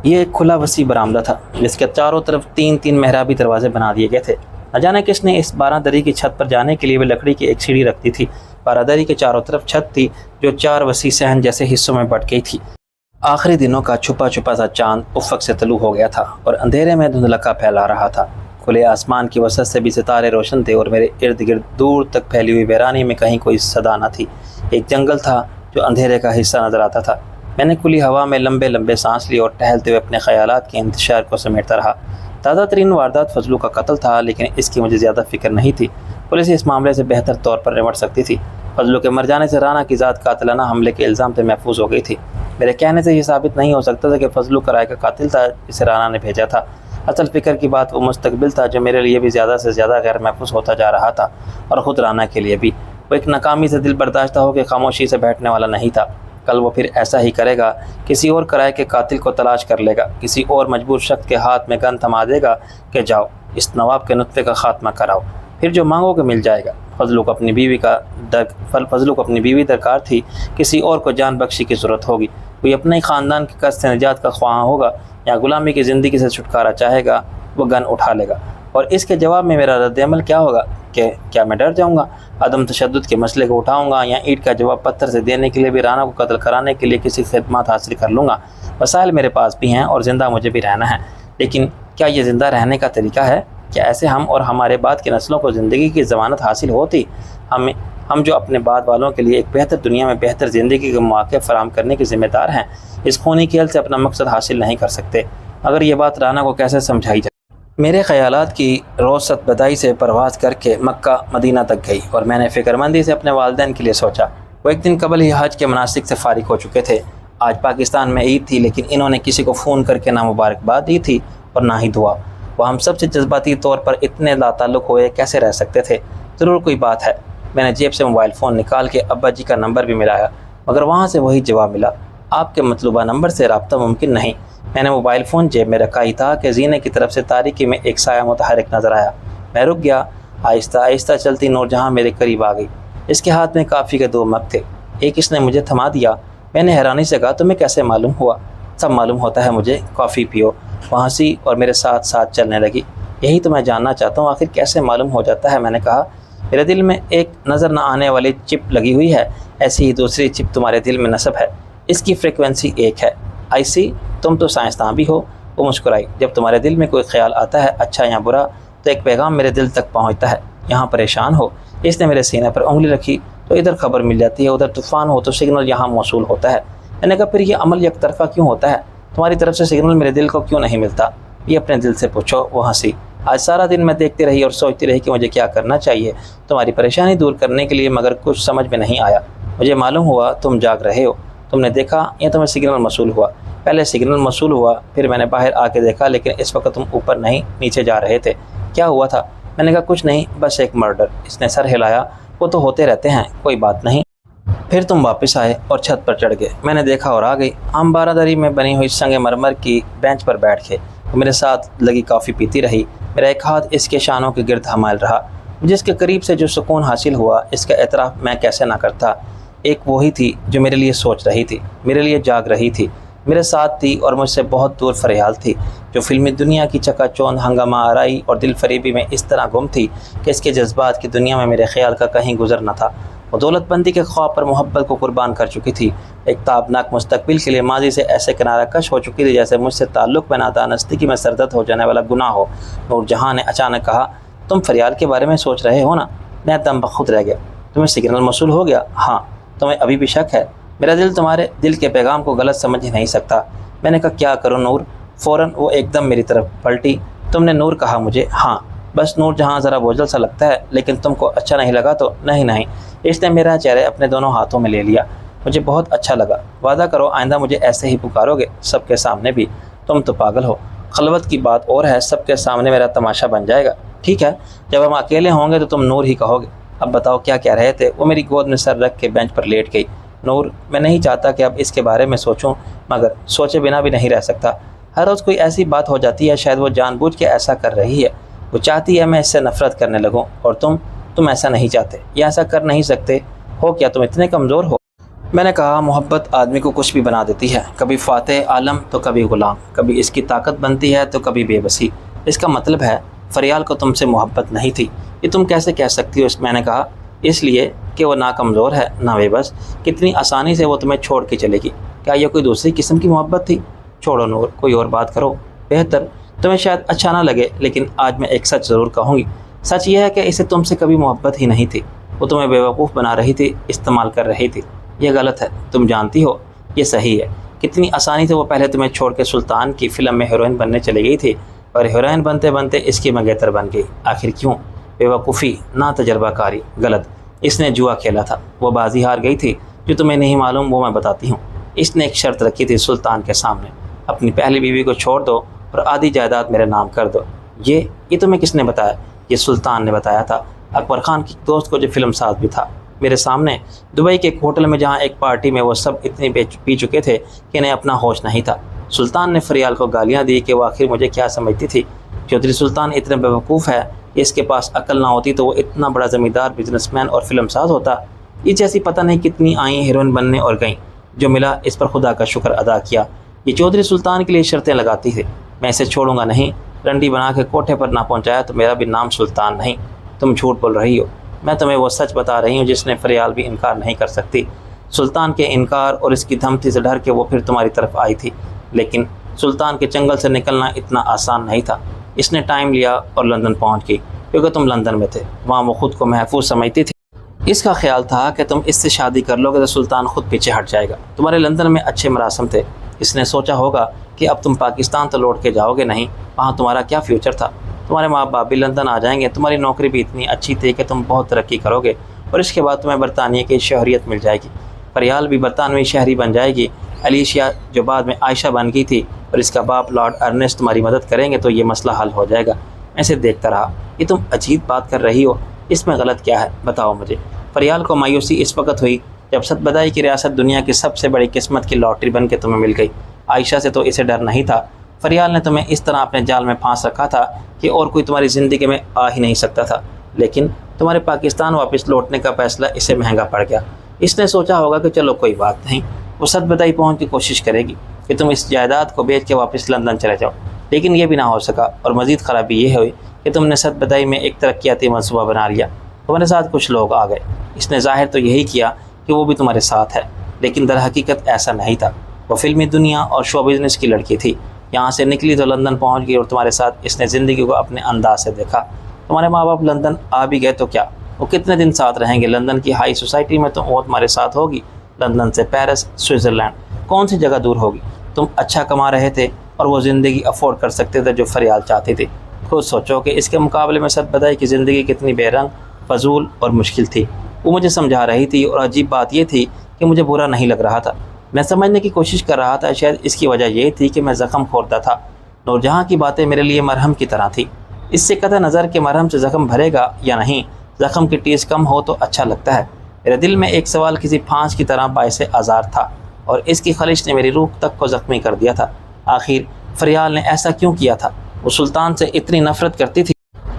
یہ ایک کھلا وسیع برآمدہ تھا جس کے چاروں طرف تین محرابی دروازے بنا دیے گئے تھے۔ نہ جانے کس نے اس بارہ دری کی چھت پر جانے کے لیے وہ لکڑی کی ایک سیڑھی رکھ دی تھی۔ بارہ دری کے چاروں طرف چھت تھی جو 4 وسیع صحن جیسے حصوں میں بٹ گئی تھی۔ آخری دنوں کا چھپا سا چاند افق سے طلوع ہو گیا تھا اور اندھیرے میں دھندلکا پھیلا رہا تھا۔ کھلے آسمان کی وسط سے بھی ستارے روشن تھے اور میرے ارد گرد دور تک پھیلی ہوئی ویرانی میں کہیں کوئی صدا نہ تھی۔ ایک جنگل تھا جو اندھیرے کا حصہ نظر آتا تھا۔ میں نے کھلی ہوا میں لمبے سانس لیے اور ٹہلتے ہوئے اپنے خیالات کے انتشار کو سمیٹتا رہا۔ تازہ ترین واردات فضلو کا قتل تھا، لیکن اس کی مجھے زیادہ فکر نہیں تھی۔ پولیس اس معاملے سے بہتر طور پر نمٹ سکتی تھی۔ فضلو کے مر جانے سے رانا کی ذات قاتلانہ حملے کے الزام سے محفوظ ہو گئی تھی۔ میرے کہنے سے یہ ثابت نہیں ہو سکتا تھا کہ فضلو کرائے کا قاتل تھا جسے رانا نے بھیجا تھا۔ اصل فکر کی بات وہ مستقبل تھا جو میرے لیے بھی زیادہ سے زیادہ غیر محفوظ ہوتا جا رہا تھا، اور خود رانا کے لیے بھی۔ وہ ایک ناکامی سے دل برداشتہ ہو کے خاموشی سے بیٹھنے والا نہیں تھا۔ کل وہ پھر ایسا ہی کرے گا، کسی اور کرائے کے قاتل کو تلاش کر لے گا، کسی اور مجبور شخص کے ہاتھ میں گن تھما دے گا کہ جاؤ اس نواب کے نطفے کا خاتمہ کراؤ، پھر جو مانگو کہ مل جائے گا۔ فضلو کو اپنی بیوی درکار تھی، کسی اور کو جان بخشی کی ضرورت ہوگی۔ کوئی اپنے ہی خاندان کے قرض سے نجات کا خواہاں ہوگا یا غلامی کی زندگی سے چھٹکارا چاہے گا، وہ گن اٹھا لے گا۔ اور اس کے جواب میں میرا رد عمل کیا ہوگا کہ کیا میں ڈر جاؤں گا، عدم تشدد کے مسئلے کو اٹھاؤں گا، یا اینٹ کا جواب پتھر سے دینے کے لیے بھی رانا کو قتل کرانے کے لیے کسی خدمات حاصل کر لوں گا؟ وسائل میرے پاس بھی ہیں اور زندہ مجھے بھی رہنا ہے، لیکن کیا یہ زندہ رہنے کا طریقہ ہے؟ کیا ایسے ہم اور ہمارے بعد کی نسلوں کو زندگی کی ضمانت حاصل ہوتی؟ ہم جو اپنے بعد والوں کے لیے ایک بہتر دنیا میں بہتر زندگی کے مواقع فراہم کرنے کے ذمہ دار ہیں، اس خونی کھیل سے اپنا مقصد حاصل نہیں کر سکتے؟ اگر یہ بات رانا کو کیسے سمجھائی جائے؟ میرے خیالات کی روست بدائی سے پرواز کر کے مکہ مدینہ تک گئی اور میں نے فکر مندی سے اپنے والدین کے لیے سوچا۔ وہ ایک دن قبل ہی حج کے مناسک سے فارغ ہو چکے تھے۔ آج پاکستان میں عید تھی، لیکن انہوں نے کسی کو فون کر کے نہ مبارکباد دی تھی اور نہ ہی دعا۔ وہ ہم سب سے جذباتی طور پر اتنے لا تعلق ہوئے کیسے رہ سکتے تھے؟ ضرور کوئی بات ہے۔ میں نے جیب سے موبائل فون نکال کے ابا جی کا نمبر بھی ملایا، مگر وہاں سے وہی جواب ملا، آپ کے مطلوبہ نمبر سے رابطہ ممکن نہیں۔ میں نے موبائل فون جیب میں رکھا ہی تھا کہ زینے کی طرف سے تاریکی میں ایک سایہ متحرک نظر آیا۔ میں رک گیا۔ آہستہ چلتی نور جہاں میرے قریب آ گئی۔ اس کے ہاتھ میں کافی کے 2 مگ تھے۔ ایک اس نے مجھے تھما دیا۔ میں نے حیرانی سے کہا، تمہیں کیسے معلوم ہوا؟ سب معلوم ہوتا ہے مجھے، کافی پیو۔ وہ ہنسی اور میرے ساتھ چلنے لگی۔ یہی تو میں جاننا چاہتا ہوں، آخر کیسے معلوم ہو جاتا ہے؟ میں نے کہا، میرے دل میں ایک نظر نہ آنے والی چپ لگی ہوئی ہے، ایسی ہی دوسری چپ تمہارے دل میں نصب ہے، اس کی فریکوینسی ایک ہے۔ آئی سی، تم تو سائنسداں بھی ہو۔ وہ مسکرائی۔ جب تمہارے دل میں کوئی خیال آتا ہے، اچھا یا برا، تو ایک پیغام میرے دل تک پہنچتا ہے۔ یہاں پریشان ہو؟ اس نے میرے سینے پر انگلی رکھی۔ تو ادھر خبر مل جاتی ہے، ادھر طوفان ہو تو سگنل یہاں موصول ہوتا ہے۔ میں نے کہا، پھر یہ عمل یک طرفہ کیوں ہوتا ہے؟ تمہاری طرف سے سگنل میرے دل کو کیوں نہیں ملتا؟ یہ اپنے دل سے پوچھو۔ وہ ہنسی۔ آج سارا دن میں دیکھتی رہی اور سوچتی رہی کہ مجھے کیا کرنا چاہیے تمہاری پریشانی دور کرنے کے لیے، مگر کچھ سمجھ میں نہیں آیا۔ مجھے معلوم ہوا تم جاگ رہے ہو۔ تم نے دیکھا یا تمہیں سگنل موصول ہوا؟ پہلے سگنل موصول ہوا، پھر میں نے باہر آ کے دیکھا، لیکن اس وقت تم اوپر نہیں نیچے جا رہے تھے۔ کیا ہوا تھا؟ میں نے کہا، کچھ نہیں، بس ایک مرڈر۔ اس نے سر ہلایا۔ وہ تو ہوتے رہتے ہیں، کوئی بات نہیں۔ پھر تم واپس آئے اور چھت پر چڑھ گئے۔ میں نے دیکھا اور آ گئی۔ ہم 12 دری میں بنی ہوئی سنگ مرمر کی بینچ پر بیٹھ گئے۔ وہ میرے ساتھ لگی کافی پیتی رہی۔ میرا ایک ہاتھ اس کے شانوں کے گرد حمائل رہا۔ مجھے اس کے قریب سے جو سکون حاصل ہوا، اس کا اعتراف میں کیسے نہ کرتا۔ ایک وہی تھی جو میرے لیے سوچ رہی تھی، میرے لیے جاگ رہی تھی، میرے ساتھ تھی اور مجھ سے بہت دور فریال تھی، جو فلمی دنیا کی چکا چوند ہنگامہ آرائی اور دل فریبی میں اس طرح گم تھی کہ اس کے جذبات کی دنیا میں میرے خیال کا کہیں گزر نہ تھا۔ وہ دولت بندی کے خواب پر محبت کو قربان کر چکی تھی، ایک تابناک مستقبل کے لیے ماضی سے ایسے کنارہ کش ہو چکی تھی جیسے مجھ سے تعلق میں نادانستگی میں سرزد ہو جانے والا گناہ ہو۔ نور جہاں نے اچانک کہا، تم فریال کے بارے میں سوچ رہے ہو نا؟ میں دم بخود رہ گیا۔ تمہیں سگنل موصول ہو گیا؟ ہاں۔ تمہیں ابھی بھی شک ہے؟ میرا دل تمہارے دل کے پیغام کو غلط سمجھ ہی نہیں سکتا۔ میں نے کہا، کیا کروں نور؟ فوراً وہ ایک دم میری طرف پلٹی۔ تم نے نور کہا مجھے؟ ہاں۔ بس نور جہاں ذرا بوجھل سا لگتا ہے، لیکن تم کو اچھا نہیں لگا تو؟ نہیں۔ اس نے میرا چہرہ اپنے دونوں ہاتھوں میں لے لیا۔ مجھے بہت اچھا لگا۔ وعدہ کرو آئندہ مجھے ایسے ہی پکارو گے، سب کے سامنے بھی؟ تم تو پاگل ہو، خلوت کی بات اور ہے، سب کے سامنے میرا تماشا بن جائے گا۔ ٹھیک ہے، جب ہم اکیلے ہوں گے تو تم نور ہی کہو گے۔ اب بتاؤ کیا کہہ رہے تھے؟ وہ میری گود میں سر رکھ کے بینچ پر لیٹ گئی۔ نور، میں نہیں چاہتا کہ اب اس کے بارے میں سوچوں، مگر سوچے بنا بھی نہیں رہ سکتا۔ ہر روز کوئی ایسی بات ہو جاتی ہے، شاید وہ جان بوجھ کے ایسا کر رہی ہے۔ وہ چاہتی ہے میں اس سے نفرت کرنے لگوں، اور تم تم ایسا نہیں چاہتے یا ایسا کر نہیں سکتے ہو، کیا تم اتنے کمزور ہو؟ میں نے کہا محبت آدمی کو کچھ بھی بنا دیتی ہے، کبھی فاتح عالم تو کبھی غلام، کبھی اس کی طاقت بنتی ہے تو کبھی بے بسی۔ اس کا مطلب ہے فریال کو تم سے محبت نہیں تھی، یہ تم کیسے کہہ سکتی ہو؟ میں نے کہا اس لیے کہ وہ نہ کمزور ہے نہ بے بس، کتنی آسانی سے وہ تمہیں چھوڑ کے چلے گی۔ کیا یہ کوئی دوسری قسم کی محبت تھی؟ چھوڑو نور، کوئی اور بات کرو بہتر۔ تمہیں شاید اچھا نہ لگے لیکن آج میں ایک سچ ضرور کہوں گی۔ سچ یہ ہے کہ اسے تم سے کبھی محبت ہی نہیں تھی، وہ تمہیں بیوقوف بنا رہی تھی، استعمال کر رہی تھی۔ یہ غلط ہے، تم جانتی ہو یہ صحیح ہے۔ کتنی آسانی سے وہ پہلے تمہیں چھوڑ کے سلطان کی فلم میں ہیروئن بننے چلی گئی تھی، اور ہیروئن بنتے بنتے اس کی منگیتر بن گئی۔ آخر کیوں؟ بیوقوفی، نہ تجربہ کاری، غلط۔ اس نے جوا کھیلا تھا، وہ بازی ہار گئی تھی۔ جو تمہیں نہیں معلوم وہ میں بتاتی ہوں۔ اس نے ایک شرط رکھی تھی سلطان کے سامنے، اپنی پہلی بیوی کو چھوڑ دو اور آدھی جائیداد میرے نام کر دو۔ یہ تمہیں کس نے بتایا؟ یہ سلطان نے بتایا تھا، اکبر خان کی دوست کو جو فلم ساز بھی تھا، میرے سامنے دبئی کے ایک ہوٹل میں، جہاں ایک پارٹی میں وہ سب اتنے پی چکے تھے کہ انہیں اپنا ہوش نہیں تھا۔ سلطان نے فریال کو گالیاں دی کہ وہ آخر مجھے کیا سمجھتی تھی۔ چودھری سلطان اتنے بیوقوف ہے کہ اس کے پاس عقل نہ ہوتی تو وہ اتنا بڑا زمیندار، بزنس مین اور فلم ساز ہوتا۔ یہ جیسی پتہ نہیں کتنی آئیں ہیروئن بننے اور گئیں، جو ملا اس پر خدا کا شکر ادا کیا۔ یہ چودھری سلطان کے لیے شرطیں لگاتی تھی، میں اسے چھوڑوں گا نہیں۔ رنڈی بنا کے کوٹھے پر نہ پہنچایا تو میرا بھی نام سلطان نہیں۔ تم جھوٹ بول رہی ہو، میں تمہیں وہ سچ بتا رہی ہوں جس نے فریال بھی انکار نہیں کر سکتی۔ سلطان کے انکار اور اس کی دھمکی سے ڈر کے وہ پھر تمہاری طرف آئی تھی، لیکن سلطان کے چنگل سے نکلنا اتنا آسان نہیں تھا۔ اس نے ٹائم لیا اور لندن پہنچ گئی، کیونکہ تم لندن میں تھے، وہاں وہ خود کو محفوظ سمجھتی تھی۔ اس کا خیال تھا کہ تم اس سے شادی کر لو گے تو سلطان خود پیچھے ہٹ جائے گا۔ تمہارے لندن میں اچھے مراسم تھے، اس نے سوچا ہوگا کہ اب تم پاکستان تو لوٹ کے جاؤ گے نہیں، وہاں تمہارا کیا فیوچر تھا؟ تمہارے ماں باپ بھی لندن آ جائیں گے، تمہاری نوکری بھی اتنی اچھی تھی کہ تم بہت ترقی کرو گے، اور اس کے بعد تمہیں برطانیہ کی شہریت مل جائے گی۔ فریال بھی برطانوی شہری بن جائے گی۔ علیشیا جو بعد میں عائشہ بن گئی تھی، اور اس کا باپ لارڈ ارنسٹ تمہاری مدد کریں گے تو یہ مسئلہ حل ہو جائے گا۔ میں اسے دیکھتا رہا، یہ تم عجیب بات کر رہی ہو، اس میں غلط کیا ہے بتاؤ مجھے۔ فریال کو مایوسی اس وقت ہوئی جب ست بدائی کی ریاست دنیا کی سب سے بڑی قسمت کی لاٹری بن کے تمہیں مل گئی۔ عائشہ سے تو اسے ڈر نہیں تھا، فریال نے تمہیں اس طرح اپنے جال میں پھانس رکھا تھا کہ اور کوئی تمہاری زندگی میں آ ہی نہیں سکتا تھا، لیکن تمہارے پاکستان واپس لوٹنے کا فیصلہ اسے مہنگا پڑ گیا۔ اس نے سوچا ہوگا کہ چلو کوئی بات نہیں، وہ ست بدائی پہنچ کی کوشش کرے گی کہ تم اس جائیداد کو بیچ کے واپس لندن چلے جاؤ، لیکن یہ بھی نہ ہو سکا، اور مزید خرابی یہ ہوئی کہ تم نے ست بدائی میں ایک ترقیاتی منصوبہ بنا لیا۔ تمہارے ساتھ کچھ لوگ آ گئے، اس نے ظاہر تو یہی کیا کہ وہ بھی تمہارے ساتھ ہے، لیکن در حقیقت ایسا نہیں تھا۔ وہ فلمی دنیا اور شو بزنس کی لڑکی تھی، یہاں سے نکلی تو لندن پہنچ گئی، اور تمہارے ساتھ اس نے زندگی کو اپنے انداز سے دیکھا۔ تمہارے ماں باپ لندن آ بھی گئے تو کیا، وہ کتنے دن ساتھ رہیں گے؟ لندن کی ہائی سوسائٹی میں تو وہ تمہارے ساتھ ہوگی، لندن سے پیرس، سوئٹزرلینڈ، کون سی جگہ دور ہوگی؟ تم اچھا کما رہے تھے اور وہ زندگی افورڈ کر سکتے تھے جو فریال چاہتی تھی۔ خود سوچو کہ اس کے مقابلے میں ست بدائی کی زندگی کتنی بے رنگ، فضول اور مشکل تھی۔ وہ مجھے سمجھا رہی تھی، اور عجیب بات یہ تھی کہ مجھے برا نہیں لگ رہا تھا، میں سمجھنے کی کوشش کر رہا تھا۔ شاید اس کی وجہ یہ تھی کہ میں زخم خوردہ تھا۔ نور جہاں کی باتیں میرے لیے مرہم کی طرح تھی، اس سے قطع نظر کہ مرہم سے زخم بھرے گا یا نہیں، زخم کی ٹیز کم ہو تو اچھا لگتا ہے۔ میرے دل میں ایک سوال کسی پھانس کی طرح باعث آزار تھا، اور اس کی خلش نے میری روح تک کو زخمی کر دیا تھا۔ آخر فریال نے ایسا کیوں کیا تھا؟ وہ سلطان سے اتنی نفرت کرتی تھی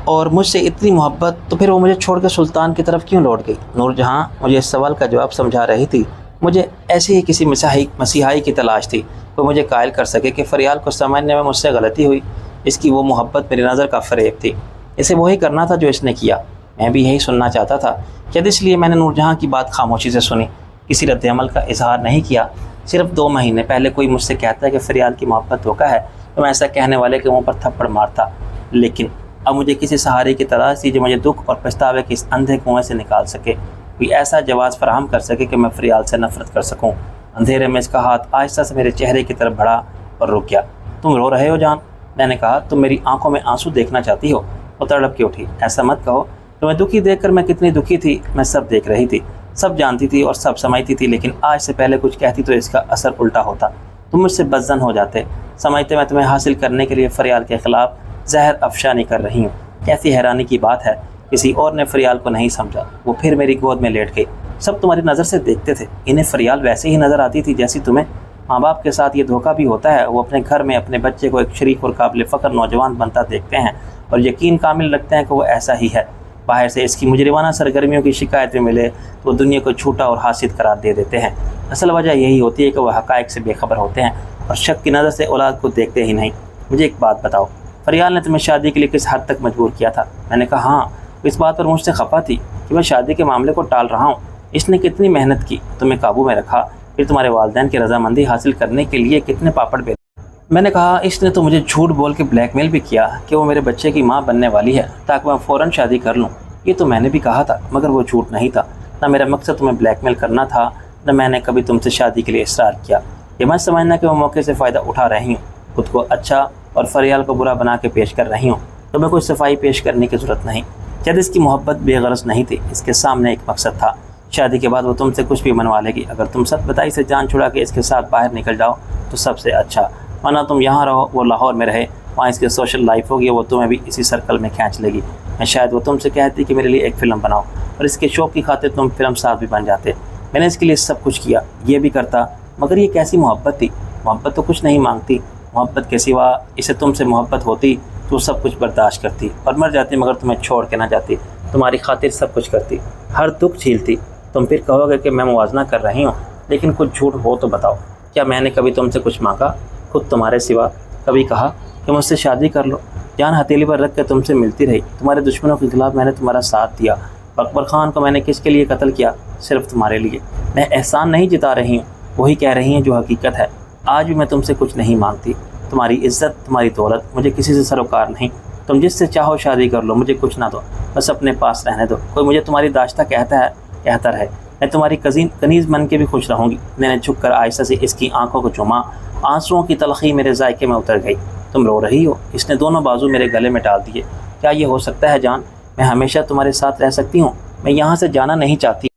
اور مجھ سے اتنی محبت، تو پھر وہ مجھے چھوڑ کے سلطان کی طرف کیوں لوٹ گئی؟ نور جہاں مجھے اس سوال کا جواب سمجھا رہی تھی۔ مجھے ایسی ہی کسی مسیحائی کی تلاش تھی، وہ مجھے قائل کر سکے کہ فریال کو سمجھنے میں مجھ سے غلطی ہوئی، اس کی وہ محبت میری نظر کا فریب تھی، اسے وہی کرنا تھا جو اس نے کیا۔ میں بھی یہی سننا چاہتا تھا، شاید اس لیے میں نے نور جہاں کی بات خاموشی سے سنی، کسی رد عمل کا اظہار نہیں کیا۔ صرف 2 مہینے پہلے کوئی مجھ سے کہتا ہے کہ فریال کی محبت دھوکہ ہے تو میں ایسا کہنے والے کے منہ پر تھپڑ مارتا، لیکن اب مجھے کسی سہارے کی تلاش تھی جو مجھے دکھ اور پچھتاوے کے اس اندھے کنویں سے نکال سکے، کوئی ایسا جواز فراہم کر سکے کہ میں فریال سے نفرت کر سکوں۔ اندھیرے میں اس کا ہاتھ آہستہ سے میرے چہرے کی طرف بڑھا اور رک گیا۔ تم رو رہے ہو جان؟ میں نے کہا، تم میری آنکھوں میں آنسو دیکھنا چاہتی ہو؟ وہ تڑپ کے اٹھی، ایسا مت کہو، تمہیں دکھی دیکھ کر میں کتنی دکھی تھی میں سب دیکھ رہی تھی، سب جانتی تھی اور سب سمجھتی تھی، لیکن آج سے پہلے کچھ کہتی تو اس کا اثر الٹا ہوتا، تم مجھ سے بدظن ہو جاتے، سمجھتے میں تمہیں حاصل کرنے کے لیے فریال کے خلاف زہر افشانی کر رہی ہوں۔ کیسی حیرانی کی بات ہے، کسی اور نے فریال کو نہیں سمجھا، وہ پھر میری گود میں لیٹ گئی۔ سب تمہاری نظر سے دیکھتے تھے، انہیں فریال ویسے ہی نظر آتی تھی جیسی تمہیں۔ ماں باپ کے ساتھ یہ دھوکہ بھی ہوتا ہے، وہ اپنے گھر میں اپنے بچے کو ایک شریف اور قابل فخر نوجوان بنتا دیکھتے ہیں اور یقین کامل رکھتے ہیں کہ وہ ایسا ہی ہے، باہر سے اس کی مجرمانہ سرگرمیوں کی شکایت میں ملے تو وہ دنیا کو جھوٹا اور حاسد قرار دے دیتے ہیں۔ اصل وجہ یہی ہوتی ہے کہ وہ حقائق سے بے خبر ہوتے ہیں اور شک کی نظر سے اولاد کو دیکھتے ہی نہیں۔ مجھے ایک بات بتاؤ، فریال نے تمہیں شادی کے لیے کس حد تک مجبور کیا تھا؟ میں نے کہا ہاں، اس بات پر مجھ سے خفا تھی کہ میں شادی کے معاملے کو ٹال رہا ہوں۔ اس نے کتنی محنت کی، تمہیں قابو میں رکھا، پھر تمہارے والدین کی رضامندی حاصل کرنے کے لیے کتنے پاپڑ بیلے۔ میں نے کہا اس نے تو مجھے جھوٹ بول کے بلیک میل بھی کیا کہ وہ میرے بچے کی ماں بننے والی ہے تاکہ میں فوراً شادی کر لوں۔ یہ تو میں نے بھی کہا تھا، مگر وہ جھوٹ نہیں تھا۔ نہ میرا مقصد تمہیں بلیک میل کرنا تھا، نہ میں نے کبھی تم سے شادی کے لیے اصرار کیا۔ یہ مت سمجھنا کہ وہ موقع سے فائدہ اٹھا رہی ہوں، خود کو اچھا اور فریال کو برا بنا کے پیش کر رہی ہوں۔ تمہیں کوئی صفائی پیش کرنے کی ضرورت نہیں۔ جب اس کی محبت بے غرض نہیں تھی، اس کے سامنے ایک مقصد تھا۔ شادی کے بعد وہ تم سے کچھ بھی منوا لے گی۔ اگر تم سچ بتائی سے جان چھڑا کے اس کے ساتھ باہر نکل جاؤ تو سب سے اچھا، ورنہ تم یہاں رہو، وہ لاہور میں رہے، وہاں اس کی سوشل لائف ہوگی، وہ تمہیں بھی اسی سرکل میں کھینچ لے گی۔ میں شاید وہ تم سے کہتی کہ میرے لیے ایک فلم بناؤ، اور اس کے شوق کی خاطر تم فلم ساز بھی بن جاتے۔ میں نے اس کے لیے سب کچھ کیا، یہ بھی کرتا، مگر یہ کیسی محبت تھی؟ محبت تو کچھ نہیں مانگتی۔ محبت کے سوا اسے تم سے محبت ہوتی تو سب کچھ برداشت کرتی اور مر جاتی، مگر تمہیں چھوڑ کے نہ جاتی۔ تمہاری خاطر سب کچھ کرتی، ہر دکھ جھیلتی۔ تم پھر کہو گے کہ میں موازنہ کر رہی ہوں، لیکن کچھ جھوٹ ہو تو بتاؤ، کیا میں نے کبھی تم سے کچھ مانگا؟ خود تمہارے سوا کبھی کہا کہ مجھ سے شادی کر لو؟ جان ہتھیلی پر رکھ کے تم سے ملتی رہی۔ تمہارے دشمنوں کے خلاف میں نے تمہارا ساتھ دیا۔ اکبر خان کو میں نے کس کے لیے قتل کیا؟ صرف تمہارے لیے۔ میں احسان نہیں جتا رہی ہوں، وہی کہہ رہی ہیں جو حقیقت ہے۔ آج بھی میں تم سے کچھ نہیں مانگتی۔ تمہاری عزت، تمہاری دولت، مجھے کسی سے سروکار نہیں۔ تم جس سے چاہو شادی کر لو، مجھے کچھ نہ دو، بس اپنے پاس رہنے دو۔ کوئی مجھے تمہاری داشتہ کہتا رہے، میں تمہاری کنیز بن کے بھی خوش رہوں گی۔ میں نے جھک کر آہستہ سے اس کی آنکھوں کو چوما، آنسوؤں کی تلخی میرے ذائقے میں اتر گئی۔ تم رو رہی ہو؟ اس نے دونوں بازو میرے گلے میں ڈال دیے۔ کیا یہ ہو سکتا ہے جان؟ میں ہمیشہ تمہارے ساتھ رہ سکتی ہوں، میں یہاں سے جانا نہیں چاہتی۔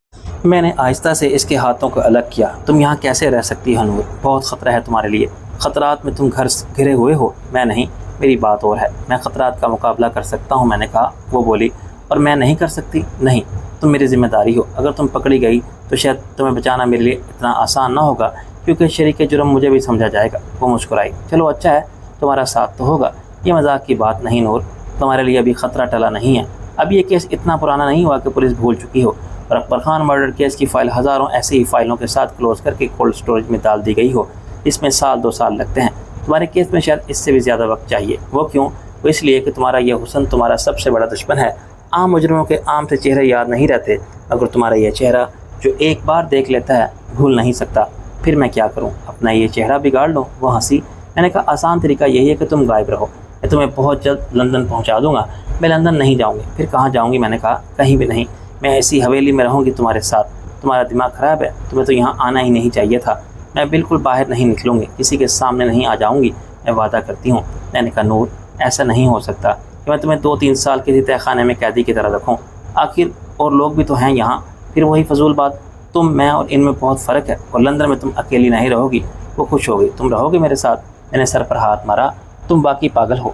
میں نے آہستہ سے اس کے ہاتھوں کو الگ کیا۔ تم یہاں کیسے رہ سکتی ہو نور؟ بہت خطرہ ہے تمہارے لیے۔ خطرات میں تم گھرے ہوئے ہو، میں نہیں۔ میری بات اور ہے، میں خطرات کا مقابلہ کر سکتا ہوں، میں نے کہا۔ وہ بولی، اور میں نہیں کر سکتی؟ نہیں، تم میری ذمہ داری ہو۔ اگر تم پکڑی گئی تو شاید تمہیں بچانا میرے لیے اتنا آسان نہ ہوگا، کیونکہ شریک جرم مجھے بھی سمجھا جائے گا۔ وہ مسکرائی۔ چلو اچھا ہے، تمہارا ساتھ تو ہوگا۔ یہ مذاق کی بات نہیں نور، تمہارے لیے ابھی خطرہ ٹلا نہیں ہے۔ اب یہ کیس اتنا پرانا نہیں ہوا کہ پولیس بھول چکی ہو، اور اکبر خان مرڈر کیس کی فائل ہزاروں ایسی ہی فائلوں کے ساتھ کلوز کر کے کولڈ اسٹوریج میں ڈال دی گئی ہو۔ اس میں سال 2 سال لگتے ہیں، تمہارے کیس میں شاید اس سے بھی زیادہ وقت چاہیے۔ وہ کیوں؟ وہ اس لیے کہ تمہارا یہ حسن تمہارا سب سے بڑا دشمن ہے۔ عام مجرموں کے عام سے چہرے یاد نہیں رہتے، مگر تمہارا یہ چہرہ جو ایک بار دیکھ لیتا ہے بھول نہیں سکتا۔ پھر میں کیا کروں؟ اپنا یہ چہرہ بگاڑ لوں؟ وہ ہنسی۔ میں نے کہا آسان طریقہ یہی ہے کہ تم غائب رہو، میں تمہیں بہت جلد لندن پہنچا دوں گا۔ میں لندن نہیں جاؤں گی۔ پھر کہاں جاؤں گی؟ میں نے کہا کہیں بھی نہیں، میں ایسی حویلی میں رہوں گی تمہارے ساتھ۔ تمہارا دماغ خراب ہے، تمہیں تو یہاں آنا ہی نہیں چاہیے تھا۔ میں بالکل باہر نہیں نکلوں گی، کسی کے سامنے نہیں آ جاؤں گی، میں وعدہ کرتی ہوں۔ میں نے کہا نور، ایسا نہیں ہو سکتا کہ میں تمہیں 2-3 سال کسی تہہ خانے میں قیدی کی طرح رکھوں۔ آخر اور لوگ بھی تو ہیں یہاں۔ پھر وہی فضول بات، تم، میں اور ان میں بہت فرق ہے، اور لندن میں تم اکیلی نہیں رہو گی۔ وہ خوش ہو گئی۔ تم رہو گے میرے ساتھ؟ میں نے سر پر ہاتھ مارا۔ تم باقی پاگل ہو،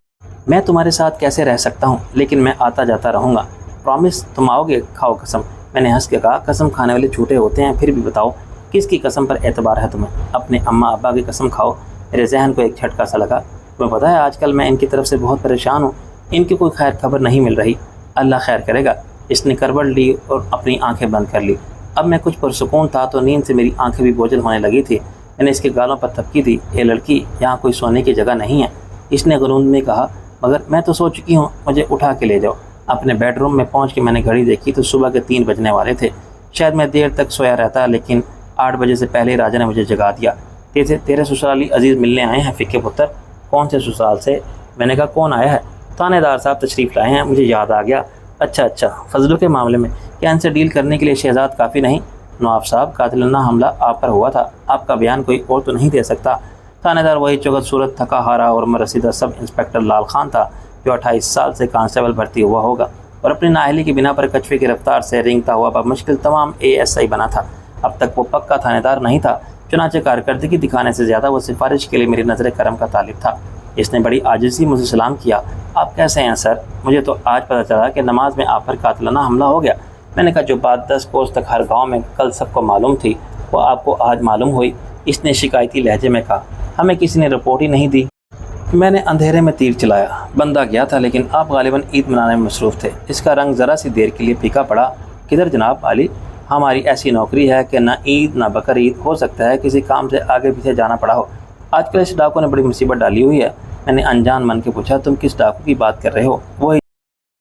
میں تمہارے ساتھ کیسے رہ سکتا ہوں؟ لیکن میں آتا جاتا رہوں گا، پرومس؟ تم آؤ گے؟ کھاؤ قسم۔ میں نے ہنس کے کہا قسم کھانے والے جھوٹے ہوتے ہیں، پھر بھی بتاؤ کس کی قسم پر اعتبار ہے تمہیں؟ اپنے اماں ابا کی قسم کھاؤ۔ میرے ذہن کو ایک جھٹکا سا لگا۔ تمہیں پتہ ہے آج کل میں ان کی طرف سے بہت پریشان ہوں، ان کی کوئی خیر خبر نہیں مل رہی۔ اللہ خیر کرے گا۔ اس نے کروٹ لی اور اپنی آنکھیں بند کر لی۔ اب میں کچھ پرسکون تھا تو نیند سے میری آنکھیں بھی بوجھل ہونے لگی تھی۔ میں نے اس کے گالوں پر تھپکی دی۔ اے لڑکی، یہاں کوئی سونے کی جگہ نہیں ہے، اس نے غنود میں کہا۔ مگر میں تو سو چکی ہوں، مجھے اٹھا کے لے جاؤ۔ اپنے بیڈ روم میں پہنچ کے میں نے گھڑی دیکھی تو صبح کے 3 بجنے والے تھے۔ شاید میں دیر تک سویا رہتا، لیکن 8 بجے سے پہلے راجا نے مجھے جگا دیا۔ تیرے سسرالی عزیز ملنے آئے ہیں فکے پتر۔ کون سے سسرال سے؟ میں نے کہا کون آیا ہے؟ تھانے دار صاحب تشریف لائے ہیں، مجھے یاد آ گیا۔ اچھا، فضلوں کے معاملے میں کیا ان سے ڈیل کرنے کے لیے شہزاد کافی نہیں؟ نواب صاحب، قاتلانہ حملہ آپ پر ہوا تھا، آپ کا بیان کوئی اور تو نہیں دے سکتا؟ تھانے دار وہی چگت صورت، تھکا ہارا اور عمر رسیدہ سب انسپکٹر لال خان تھا، جو 28 سال سے کانسٹیبل بھرتی ہوا ہوگا اور اپنی نااہلی کی بنا پر کچھوے کی رفتار سے رینگتا ہوا بمشکل تمام ASI بنا تھا۔ اب تک وہ پکا تھانے دار نہیں تھا، چنانچہ کارکردگی دکھانے سے زیادہ وہ سفارش کے لیے میری نظر کرم کا طالب تھا۔ اس نے بڑی عاجزی مجھے سلام کیا۔ آپ کیسے ہیں سر؟ مجھے تو آج پتہ چلا کہ نماز میں آپ پر قاتلانہ حملہ ہو گیا۔ میں نے کہا جو بات 10 کوس تک ہر گاؤں میں کل سب کو معلوم تھی، وہ آپ کو آج معلوم ہوئی؟ اس نے شکایتی لہجے میں کہا۔ ہمیں کسی نے رپورٹ ہی نہیں دی۔ میں نے اندھیرے میں تیر چلایا۔ بندہ گیا تھا لیکن آپ غالباً عید منانے میں مصروف تھے۔ اس کا رنگ ذرا سی دیر کے لیے پھیکا پڑا۔ کدھر جناب عالی؟ ہماری ایسی نوکری ہے کہ نہ عید نہ بقرعید، ہو سکتا ہے کسی کام سے آگے پیچھے جانا پڑا ہو۔ آج کل اس ڈاکو نے بڑی مصیبت ڈالی ہوئی ہے۔ میں نے انجان من کے پوچھا، تم کس ڈاکو کی بات کر رہے ہو؟ وہی